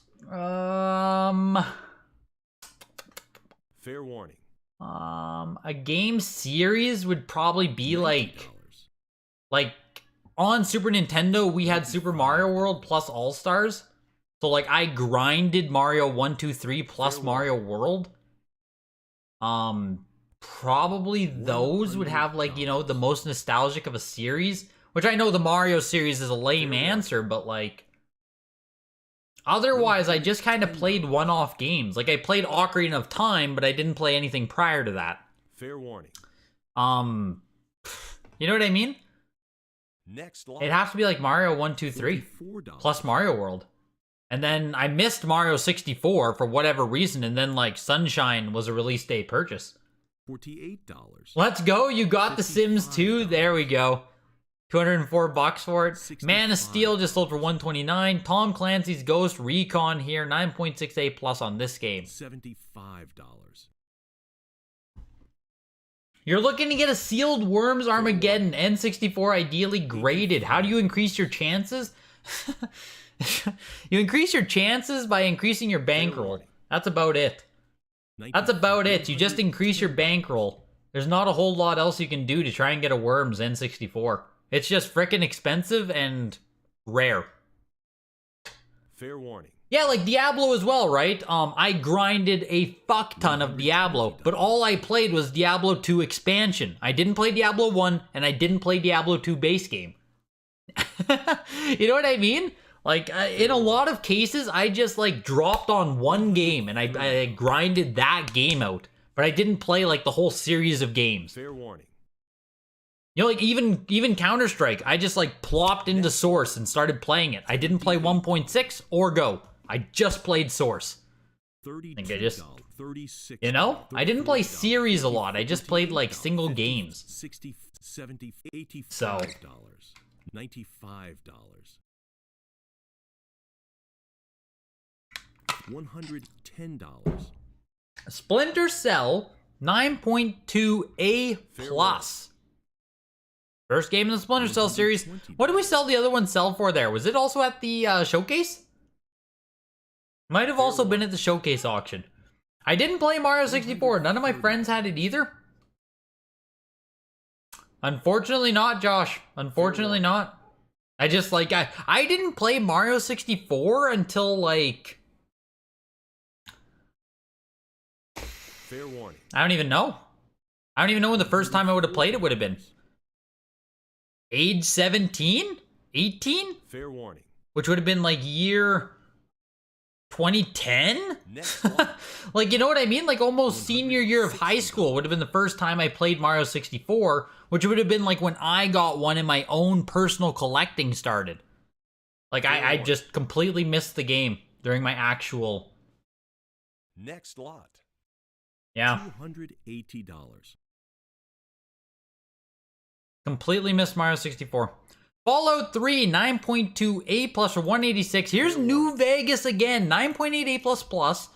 Fair warning. A game series would probably be like on Super Nintendo, we had Super Mario World plus All-Stars. So like I grinded Mario 1, 2, 3 plus Mario World. Probably those would have like, you know, the most nostalgic of a series, which I know the Mario series is a lame answer, but like otherwise I just kind of played one-off games. Like I played Ocarina of Time, but I didn't play anything prior to that. Fair warning. You know what I mean? Next It'd have to be like Mario 1, 2, 3 plus Mario World. And then I missed Mario 64 for whatever reason, and then like Sunshine was a release day purchase. $48. Let's go. You got The Sims 2. There we go. 204 bucks for it. Man of Steel just sold for 129. Tom Clancy's Ghost Recon here, 9.6A plus on this game. $75. You're looking to get a sealed Worms Armageddon N64 ideally graded. How do you increase your chances? You increase your chances by increasing your bankroll. That's about it. That's about it. You just increase your bankroll. There's not a whole lot else you can do to try and get a Worms N64. It's just frickin' expensive and rare. Fair warning. Yeah, like Diablo as well, right? I grinded a fuck ton of Diablo, but all I played was Diablo 2 expansion. I didn't play Diablo 1, and I didn't play Diablo 2 base game. You know what I mean? Like, in a lot of cases, I just, like, dropped on one game, and I grinded that game out. But I didn't play, like, the whole series of games. Fair warning. You know, like, even Counter-Strike, I just, like, plopped into Source and started playing it. I didn't play 1.6 or Go. I just played Source. I think I just, you know? I didn't play series a lot. I just played, like, single games. 60, 70, 85 So. $95. $110. Splinter Cell 9.2A plus. First game in the Splinter Cell series. What did we sell the other one sell for there? Was it also at the showcase? Might have also been at the showcase auction. I didn't play Mario 64. None of my friends had it either. Unfortunately not, Josh. Unfortunately not. I just like, I didn't play Mario 64 until like... Fair warning. I don't even know. I don't even know when the first time I would have played it would have been. Age 17? 18? Fair warning. Which would have been like year 2010? Like, you know what I mean? Like almost senior year of high school would have been the first time I played Mario 64, which would have been like when I got one and my own personal collecting started. Like I just completely missed the game during my actual Next lot. Yeah. $280. Completely missed Mario 64. Fallout 3, 9.2 A plus for 186. Here's New Vegas again, 9.8 A plus plus.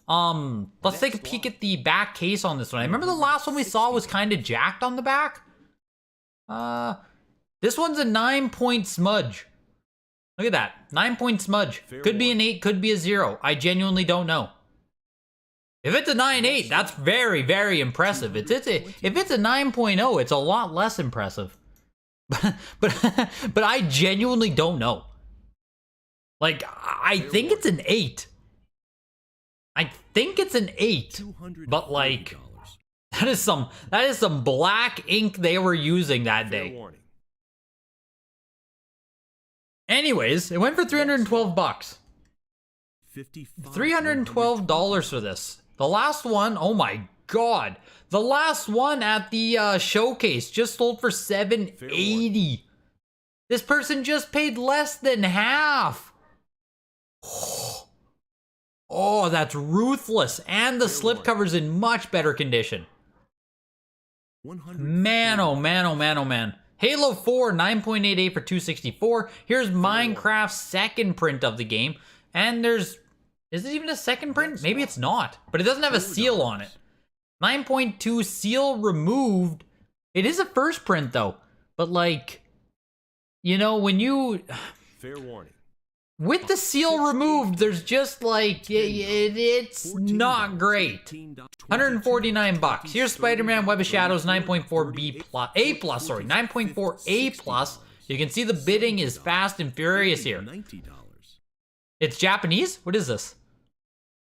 Let's take a peek at the back case on this one. I remember the last one we saw was kind of jacked on the back. This one's a 9-point smudge. Look at that, 9-point smudge. Could be an 8, could be a 0. I genuinely don't know. If it's a 9.8, that's very, very impressive. If it's a 9.0, it's a lot less impressive. But I genuinely don't know. Like, I think it's an 8. I think it's an 8. But like, that is some black ink they were using that day. Anyways, it went for $312. $312 for this. The last one, oh my god. The last one at the showcase just sold for $780. This person just paid less than half. Oh, that's ruthless. And the slipcover's in much better condition. Man, oh man, oh man, oh man. Halo 4, 9.88 for $264. Here's Minecraft's second print of the game. And there's... Is it even a second print? Maybe it's not. But it doesn't have a seal on it. 9.2 seal removed. It is a first print though. But like... You know, when you... Fair warning. With the seal removed, there's just like... it's not great. $149. Here's Spider-Man Web of Shadows 9.4 B plus... A plus, sorry. 9.4 A plus. You can see the bidding is fast and furious here. It's Japanese? What is this?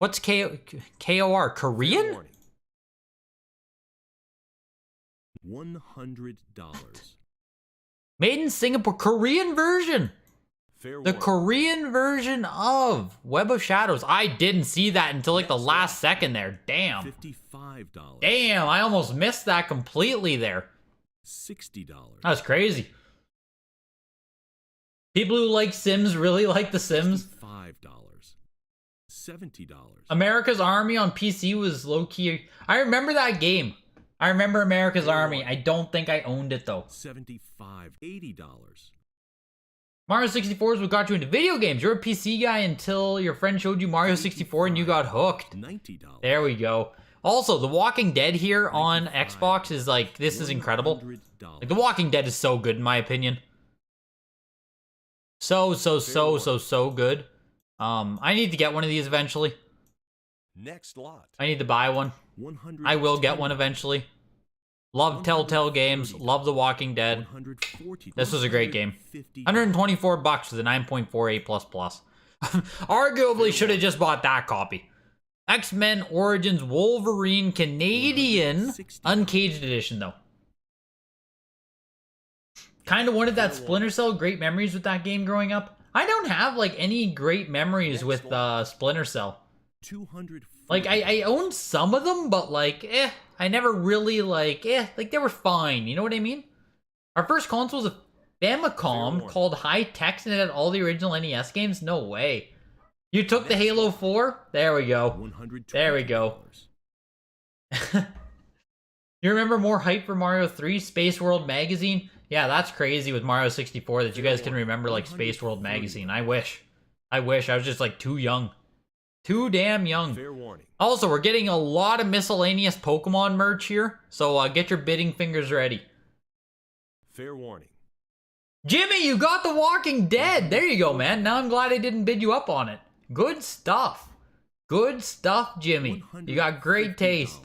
What's KOR? Korean? $100. Made in Singapore. Korean version. The Korean version of Web of Shadows. I didn't see that until like the last second there. Damn. $55. Damn, I almost missed that completely there. $60. That's crazy. People who like Sims really like The Sims. $5. $70. America's Army on PC was low-key. I remember that game. I remember America's Army. I don't think I owned it though. $75. $80. Mario 64 is what got you into video games. You're a PC guy until your friend showed you Mario 64 and you got hooked. $90. There we go. Also, The Walking Dead here on Xbox is like, this is incredible. Like, The Walking Dead is so good in my opinion. So good. I need to get one of these eventually. Next lot. I need to buy one. I will get one eventually. Love Telltale games. Love The Walking Dead. This was a great game. $124 for the 9.48++. Arguably should have just bought that copy. X-Men Origins Wolverine Canadian Uncaged Edition though. Kind of wanted that Splinter Cell. Great memories with that game growing up. I don't have like any great memories with Splinter Cell. Like I owned some of them, but like I never really like they were fine, you know what I mean? Our first console was a Famicom called High Tech and it had all the original NES games? No way. You took the Halo 4? There we go. There we go. You remember more hype for Mario 3? Space World Magazine? Yeah, that's crazy with Mario 64 that you guys can remember like Space World Magazine. I wish. I was just like too young. Too damn young. Also, we're getting a lot of miscellaneous Pokemon merch here, so get your bidding fingers ready. Fair warning. Jimmy, you got The Walking Dead. There you go, man. Now I'm glad I didn't bid you up on it. Good stuff. Good stuff, Jimmy. You got great taste.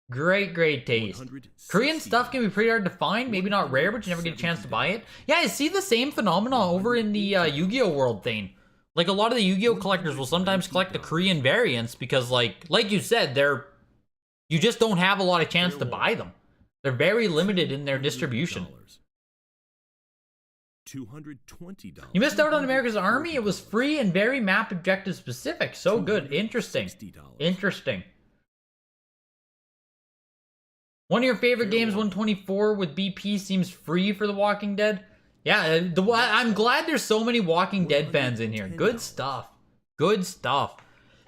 Great taste. Korean stuff can be pretty hard to find. Maybe not rare, but you never get a chance to buy it. Yeah, I see the same phenomenon over in the Yu-Gi-Oh world thing. Like, a lot of the Yu-Gi-Oh collectors will sometimes collect the Korean variants because, like you said, you just don't have a lot of chance to buy them. They're very limited in their distribution. $220. You missed out on America's Army. It was free and very map objective specific. So good. Interesting. Interesting. One of your favorite games, 124 with BP, seems free for The Walking Dead. Yeah, I'm glad there's so many Walking Dead fans in here. Good stuff. Good stuff.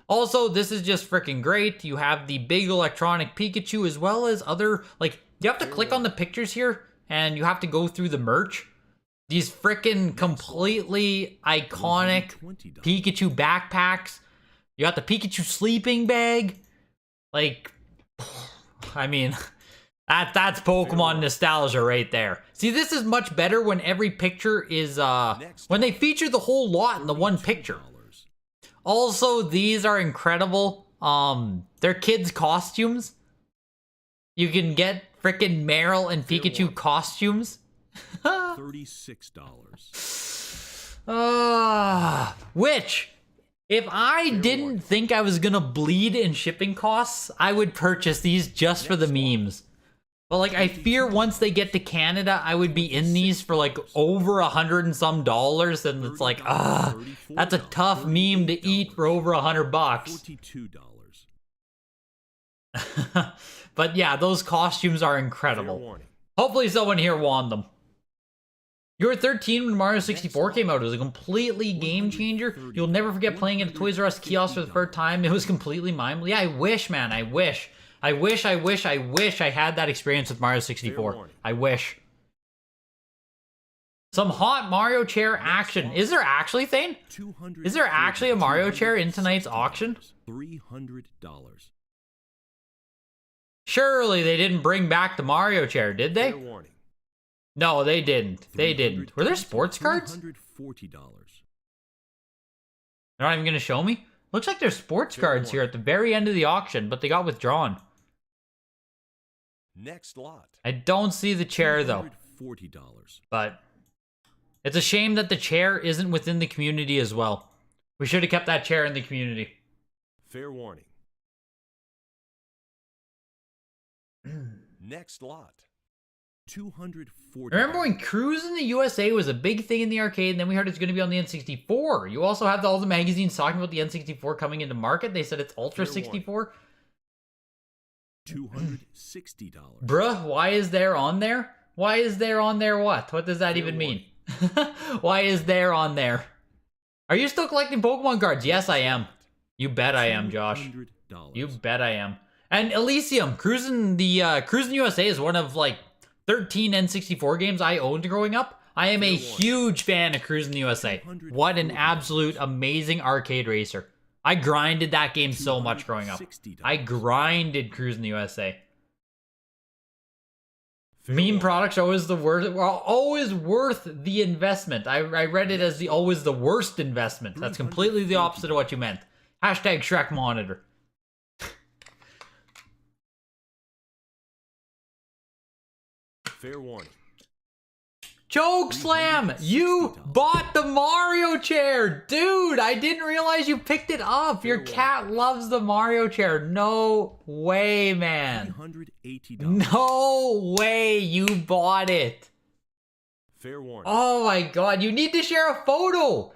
Also, this is just freaking great. You have the big electronic Pikachu as well as other, like, you have to click on the pictures here and you have to go through the merch. These freaking completely iconic Pikachu backpacks. You got the Pikachu sleeping bag. Like, I mean, that's Pokemon nostalgia right there. See, this is much better when every picture is, when they feature the whole lot in the one picture. Also, these are incredible. They're kids' costumes. You can get frickin' Meryl and Pikachu costumes. $36. Which, if I didn't think I was gonna bleed in shipping costs, I would purchase these just for the memes. But like, I fear once they get to Canada, I would be in these for like over $100 and some, and it's like, that's a tough meme to eat for over $100. $42. But yeah, those costumes are incredible. Hopefully someone here won them. You were 13 when Mario 64 came out. It was a completely game changer. You'll never forget playing at a Toys R Us kiosk for the first time. It was completely mindless. Yeah, I wish, man. I wish I had that experience with Mario 64. I wish. Some hot Mario chair action. Is there actually, Thane? Is there actually a Mario chair in tonight's auction? $300. Surely they didn't bring back the Mario chair, did they? Fair warning. No, they didn't. They didn't. Were there sports cards? $340. They're not even going to show me? Looks like there's sports cards here at the very end of the auction, but they got withdrawn. Next lot. I don't see the chair, though. $40. But it's a shame that the chair isn't within the community as well. We should have kept that chair in the community. Fair warning. Next lot. $240. Remember when Cruising the USA was a big thing in the arcade, and then we heard it's going to be on the N64? You also have all the magazines talking about the N64 coming into market. They said it's Ultra 64. $260. Bruh, why is there on there? Why is there on there what? What does that even mean? Why is there on there? Are you still collecting Pokemon cards? Yes, I am. You bet I am, Josh. You bet I am. And Elysium, Cruising USA is one of like 13 N64 games I owned growing up. I am a huge fan of Cruising USA. What an absolute amazing arcade racer. I grinded that game so much growing up. I grinded Cruising USA. Meme products are always the worst. Well, always worth the investment. I read it as always the worst investment. That's completely the opposite of what you meant. Hashtag Shrek Monitor. Fair warning. Choke Slam! You bought the Mario chair! Dude, I didn't realize you picked it up. Your cat loves the Mario chair. No way, man. $380. No way you bought it. Fair warning. Oh my god, you need to share a photo.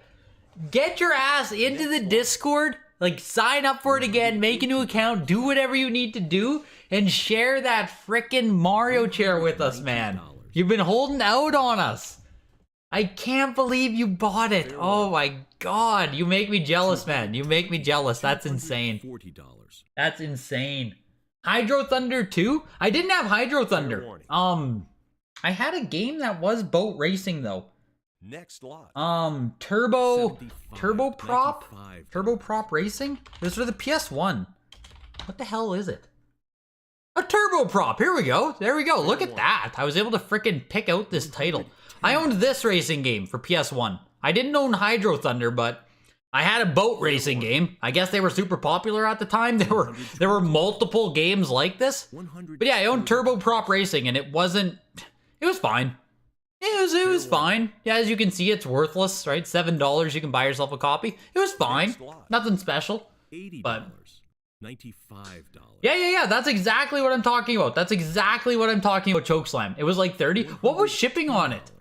Get your ass into the Discord. Like, sign up for it again, make a new account, do whatever you need to do, and share that frickin' Mario chair with us, man. You've been holding out on us. I can't believe you bought it. Oh my god, you make me jealous, man. You make me jealous. That's insane. $40. That's insane. Hydro Thunder 2? I didn't have Hydro Thunder. I had a game that was boat racing though. Next lot. Turbo Prop Racing? This is for the PS1. What the hell is it? A Turbo Prop. Here we go. There we go. Look at that. I was able to frickin' pick out this title. I owned this racing game for PS1. I didn't own Hydro Thunder, but I had a boat racing game. I guess they were super popular at the time. There were multiple games like this. But yeah, I owned Turbo Prop Racing, and it was fine. It was fine. Yeah, as you can see, it's worthless, right? $7, you can buy yourself a copy. It was fine. Nothing special. $80. But $95. yeah. That's exactly what I'm talking about. That's exactly what I'm talking about, Chokeslam. It was like 30. What was shipping on it?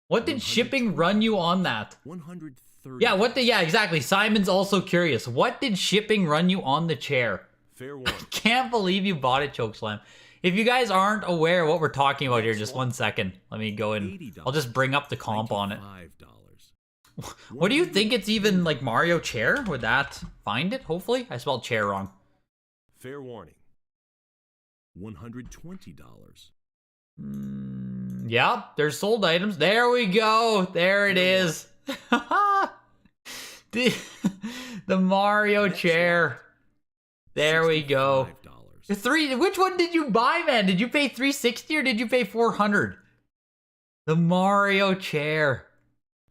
What did shipping run you on that? $130. Yeah, exactly. Simon's also curious. What did shipping run you on the chair? Fair warning. Can't believe you bought it, Chokeslam. If you guys aren't aware of what we're talking about here, just 1 second. Let me go in. I'll just bring up the comp on it. What do you think it's even like Mario chair? Would that find it? Hopefully. I spelled chair wrong. Fair warning. $120. Yeah, there's sold items. There we go. There it is. The Mario chair. There we go. $65. Which one did you buy, man? Did you pay $360 or did you pay $400? The Mario chair.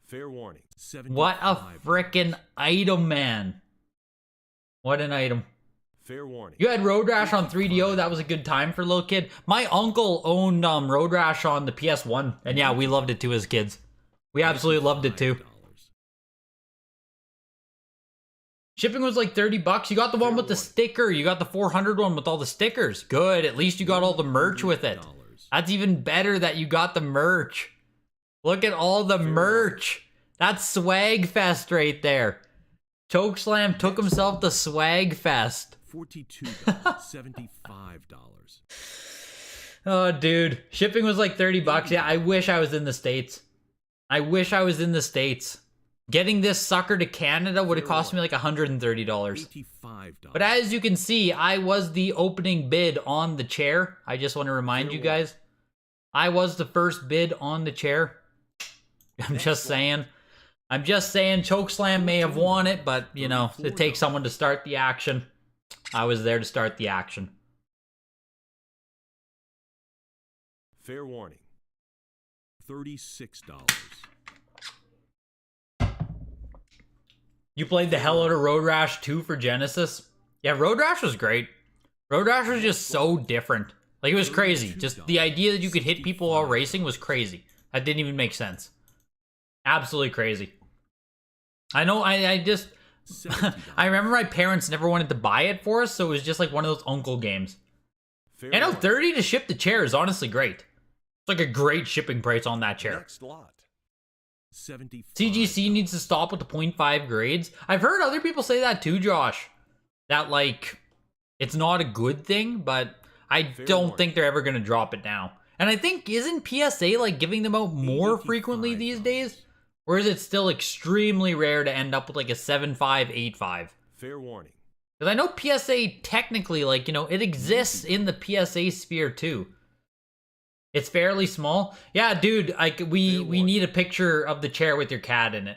Fair warning. $75. What a frickin' item, man. What an item. Fair warning. You had Road Rash on 3DO. That was a good time for a little kid. My uncle owned Road Rash on the PS1. And yeah, we loved it too as kids. We absolutely loved it too. Shipping was like $30. You got the one with the sticker. You got the 400 one with all the stickers. Good. At least you got all the merch with it. That's even better that you got the merch. Look at all the merch. That's swag fest right there. Chokeslam took himself to swag fest. $42. $75. Oh, dude. Shipping was like $30. Yeah, I wish I was in the States. I wish I was in the States. Getting this sucker to Canada would have cost me like $130. $85. But as you can see, I was the opening bid on the chair. I just want to remind you guys. I was the first bid on the chair. I'm just saying. I'm just saying Chokeslam may have won it, but, you know, it takes someone to start the action. I was there to start the action. Fair warning. $36. You played the hell out of Road Rash 2 for Genesis? Yeah, Road Rash was great. Road Rash was just so different. Like, it was crazy. Just the idea that you could hit people while racing was crazy. That didn't even make sense. Absolutely crazy. I know, I just... I remember my parents never wanted to buy it for us, so it was just like one of those uncle games. I know, 30 to ship the chair is honestly great. It's like a great shipping price on that chair. Next lot. $75. CGC needs to stop with the 0.5 grades. I've heard other people say that too, Josh. That, like, it's not a good thing, but I don't think they're ever going to drop it now. And I think, isn't PSA, like, giving them out more frequently these days? Or is it still extremely rare to end up with, like, a 7.5, 8.5? Fair warning. Because I know PSA technically, like, you know, it exists in the PSA sphere too. It's fairly small. Yeah, dude, like we need a picture of the chair with your cat in it.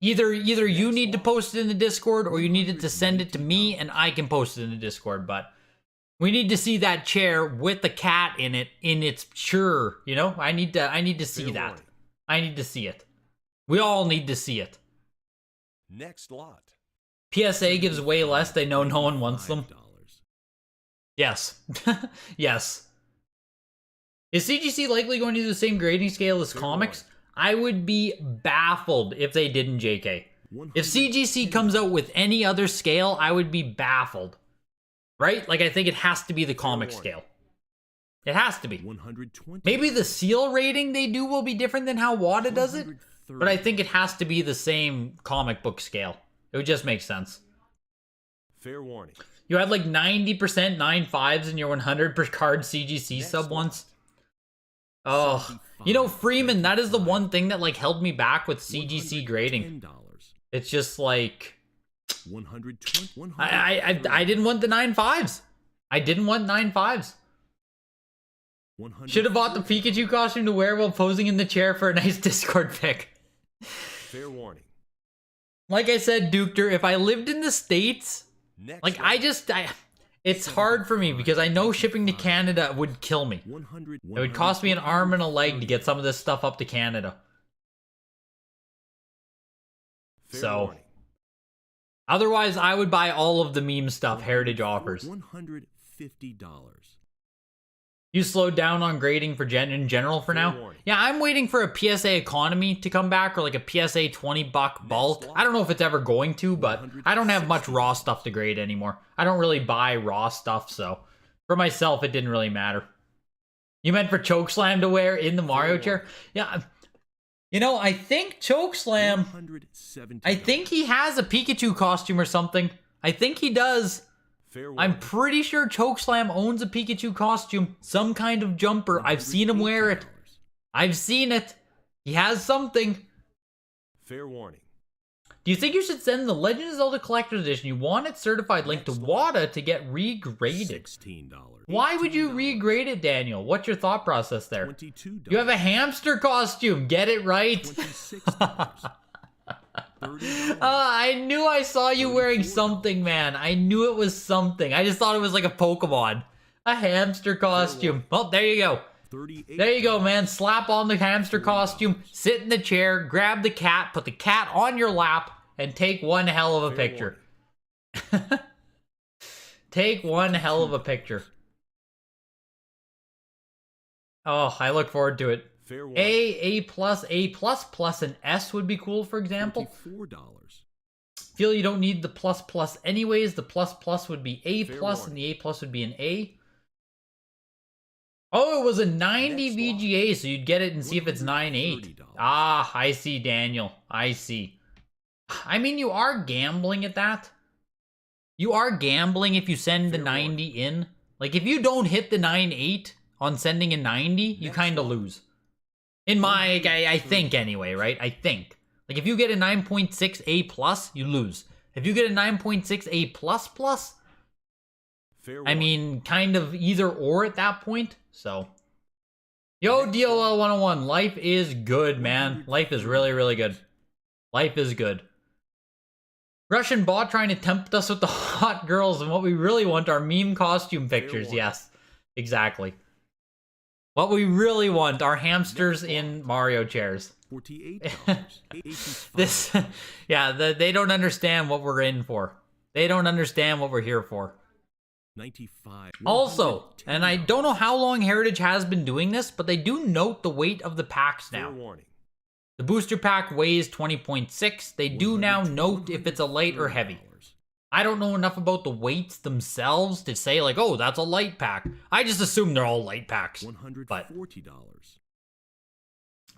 Either you need to post it in the Discord or you needed to send it to me and I can post it in the Discord, but we need to see that chair with the cat in it in its sure, you know? I need to see that. I need to see it. We all need to see it. Next lot. PSA gives way less. They know no one wants them. Yes. Yes. Is CGC likely going to do the same grading scale as comics? I would be baffled if they didn't, JK. If CGC comes out with any other scale, I would be baffled. Right? Like, I think it has to be the comic scale. It has to be. 120. Maybe the seal rating they do will be different than how WATA does it, but I think it has to be the same comic book scale. It would just make sense. Fair warning. You had like 90% 9.5s in your 100 per card CGC sub once. Oh, you know, Freeman, that is the one thing that like held me back with CGC grading. It's just like I didn't want the 9.5s. I didn't want 9.5s. Should have bought the Pikachu costume to wear while posing in the chair for a nice Discord pic. Fair warning. Like I said, Dukter, if I lived in the States, like it's hard for me because I know shipping to Canada would kill me. It would cost me an arm and a leg to get some of this stuff up to Canada. So, otherwise, I would buy all of the meme stuff Heritage offers. $150. You slowed down on grading for in general for now? Yeah, I'm waiting for a PSA economy to come back or like a PSA 20 buck bulk. I don't know if it's ever going to, but I don't have much raw stuff to grade anymore. I don't really buy raw stuff, so for myself, it didn't really matter. You meant for Chokeslam to wear in the Mario chair? Yeah, you know, I think Chokeslam, I think he has a Pikachu costume or something. I think he does. I'm pretty sure Chokeslam owns a Pikachu costume, some kind of jumper. I've seen him wear it. I've seen it. He has something. Fair warning. Do you think you should send the Legend of Zelda Collector's Edition you want it certified link to WATA to get regraded? $16. Why would you regrade it, Daniel? What's your thought process there? $22. You have a hamster costume. Get it right. $26. $30. I knew I saw you wearing something, man. I knew it was something. I just thought it was like a Pokemon. A hamster costume. Well, there you go. $38. There you go, man. Slap on the hamster costume, sit in the chair, grab the cat, put the cat on your lap, and take one hell of a picture. Take one hell of a picture. Oh, I look forward to it. Fair warning. A plus, and S would be cool, for example. $24. Feel you don't need the plus anyways. The plus would be A Fair plus, warning. and the A plus would be an A. Oh, it was a 90 Next VGA, so you'd get it and see if it's 9.8. $130. Ah, I see, Daniel. I see. I mean, you are gambling at that. You are gambling if you send the Fair 90 in. Like, if you don't hit the 9.8 on sending a 90, you Next kind of one. lose. In my, I think anyway, right? I think. Like, if you get a 9.6 A plus, you lose. If you get a 9.6 A plus plus, Fair I warning. mean, kind of either or at that point. So, yo, DLL 101, life is good, man. Life is really, really good. Life is good. Russian bot trying to tempt us with the hot girls, and what we really want are meme costume pictures. warning. Yes, exactly. What we really want are hamsters in Mario chairs. $48. $85. This, yeah, they don't understand what we're in for. They don't understand what we're here for. $95. Also, and I $110. don't know how long Heritage has been doing this, but they do note the weight of the packs Fair now. warning. The booster pack weighs 20.6. They do now note if it's a light or heavy. I don't know enough about the weights themselves to say like, oh, that's a light pack. I just assume they're all light packs. But $140.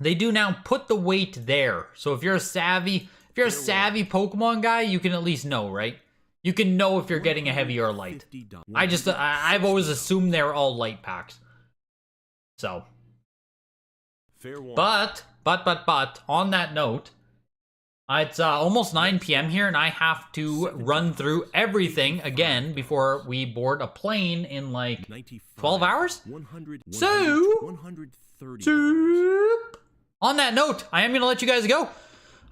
they do now put the weight there. So if you're a savvy Pokemon guy, you can at least know, right? You can know if you're getting a heavy or a light. $150. I've always assumed they're all light packs. So, Fair warning. but, on that note, it's almost 9 p.m. here, and I have to run through everything again before we board a plane in like 12 hours? 100. So- $130. On that note, I am going to let you guys go.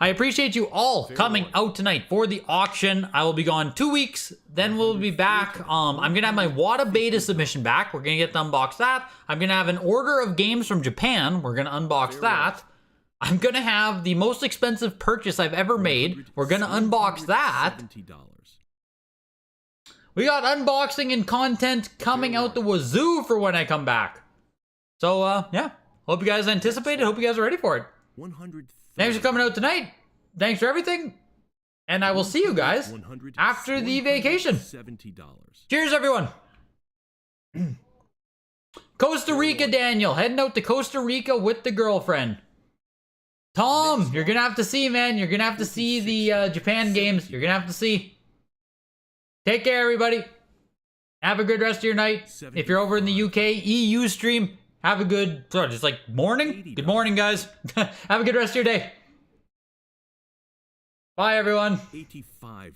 I appreciate you all coming warning. out tonight for the auction. I will be gone 2 weeks. Then we'll be back. I'm going to have my WATA beta submission back. We're going to get to unbox that. I'm going to have an order of games from Japan. We're going to unbox that. I'm going to have the most expensive purchase I've ever made. We're going to unbox that. $70. We got unboxing and content coming out the wazoo for when I come back. So, yeah. Hope you guys anticipate it. Hope you guys are ready for it. $130. Thanks for coming out tonight. Thanks for everything. And I will see you guys after the vacation. $70. Cheers, everyone. Costa Rica, Daniel. Heading out to Costa Rica with the girlfriend. Tom, you're going to have to see, man. You're going to have to see the Japan games. You're going to have to see. Take care, everybody. Have a good rest of your night. If you're over in the UK, EU stream, have a good, just like morning. Good morning, guys. Have a good rest of your day. Bye, everyone. $85.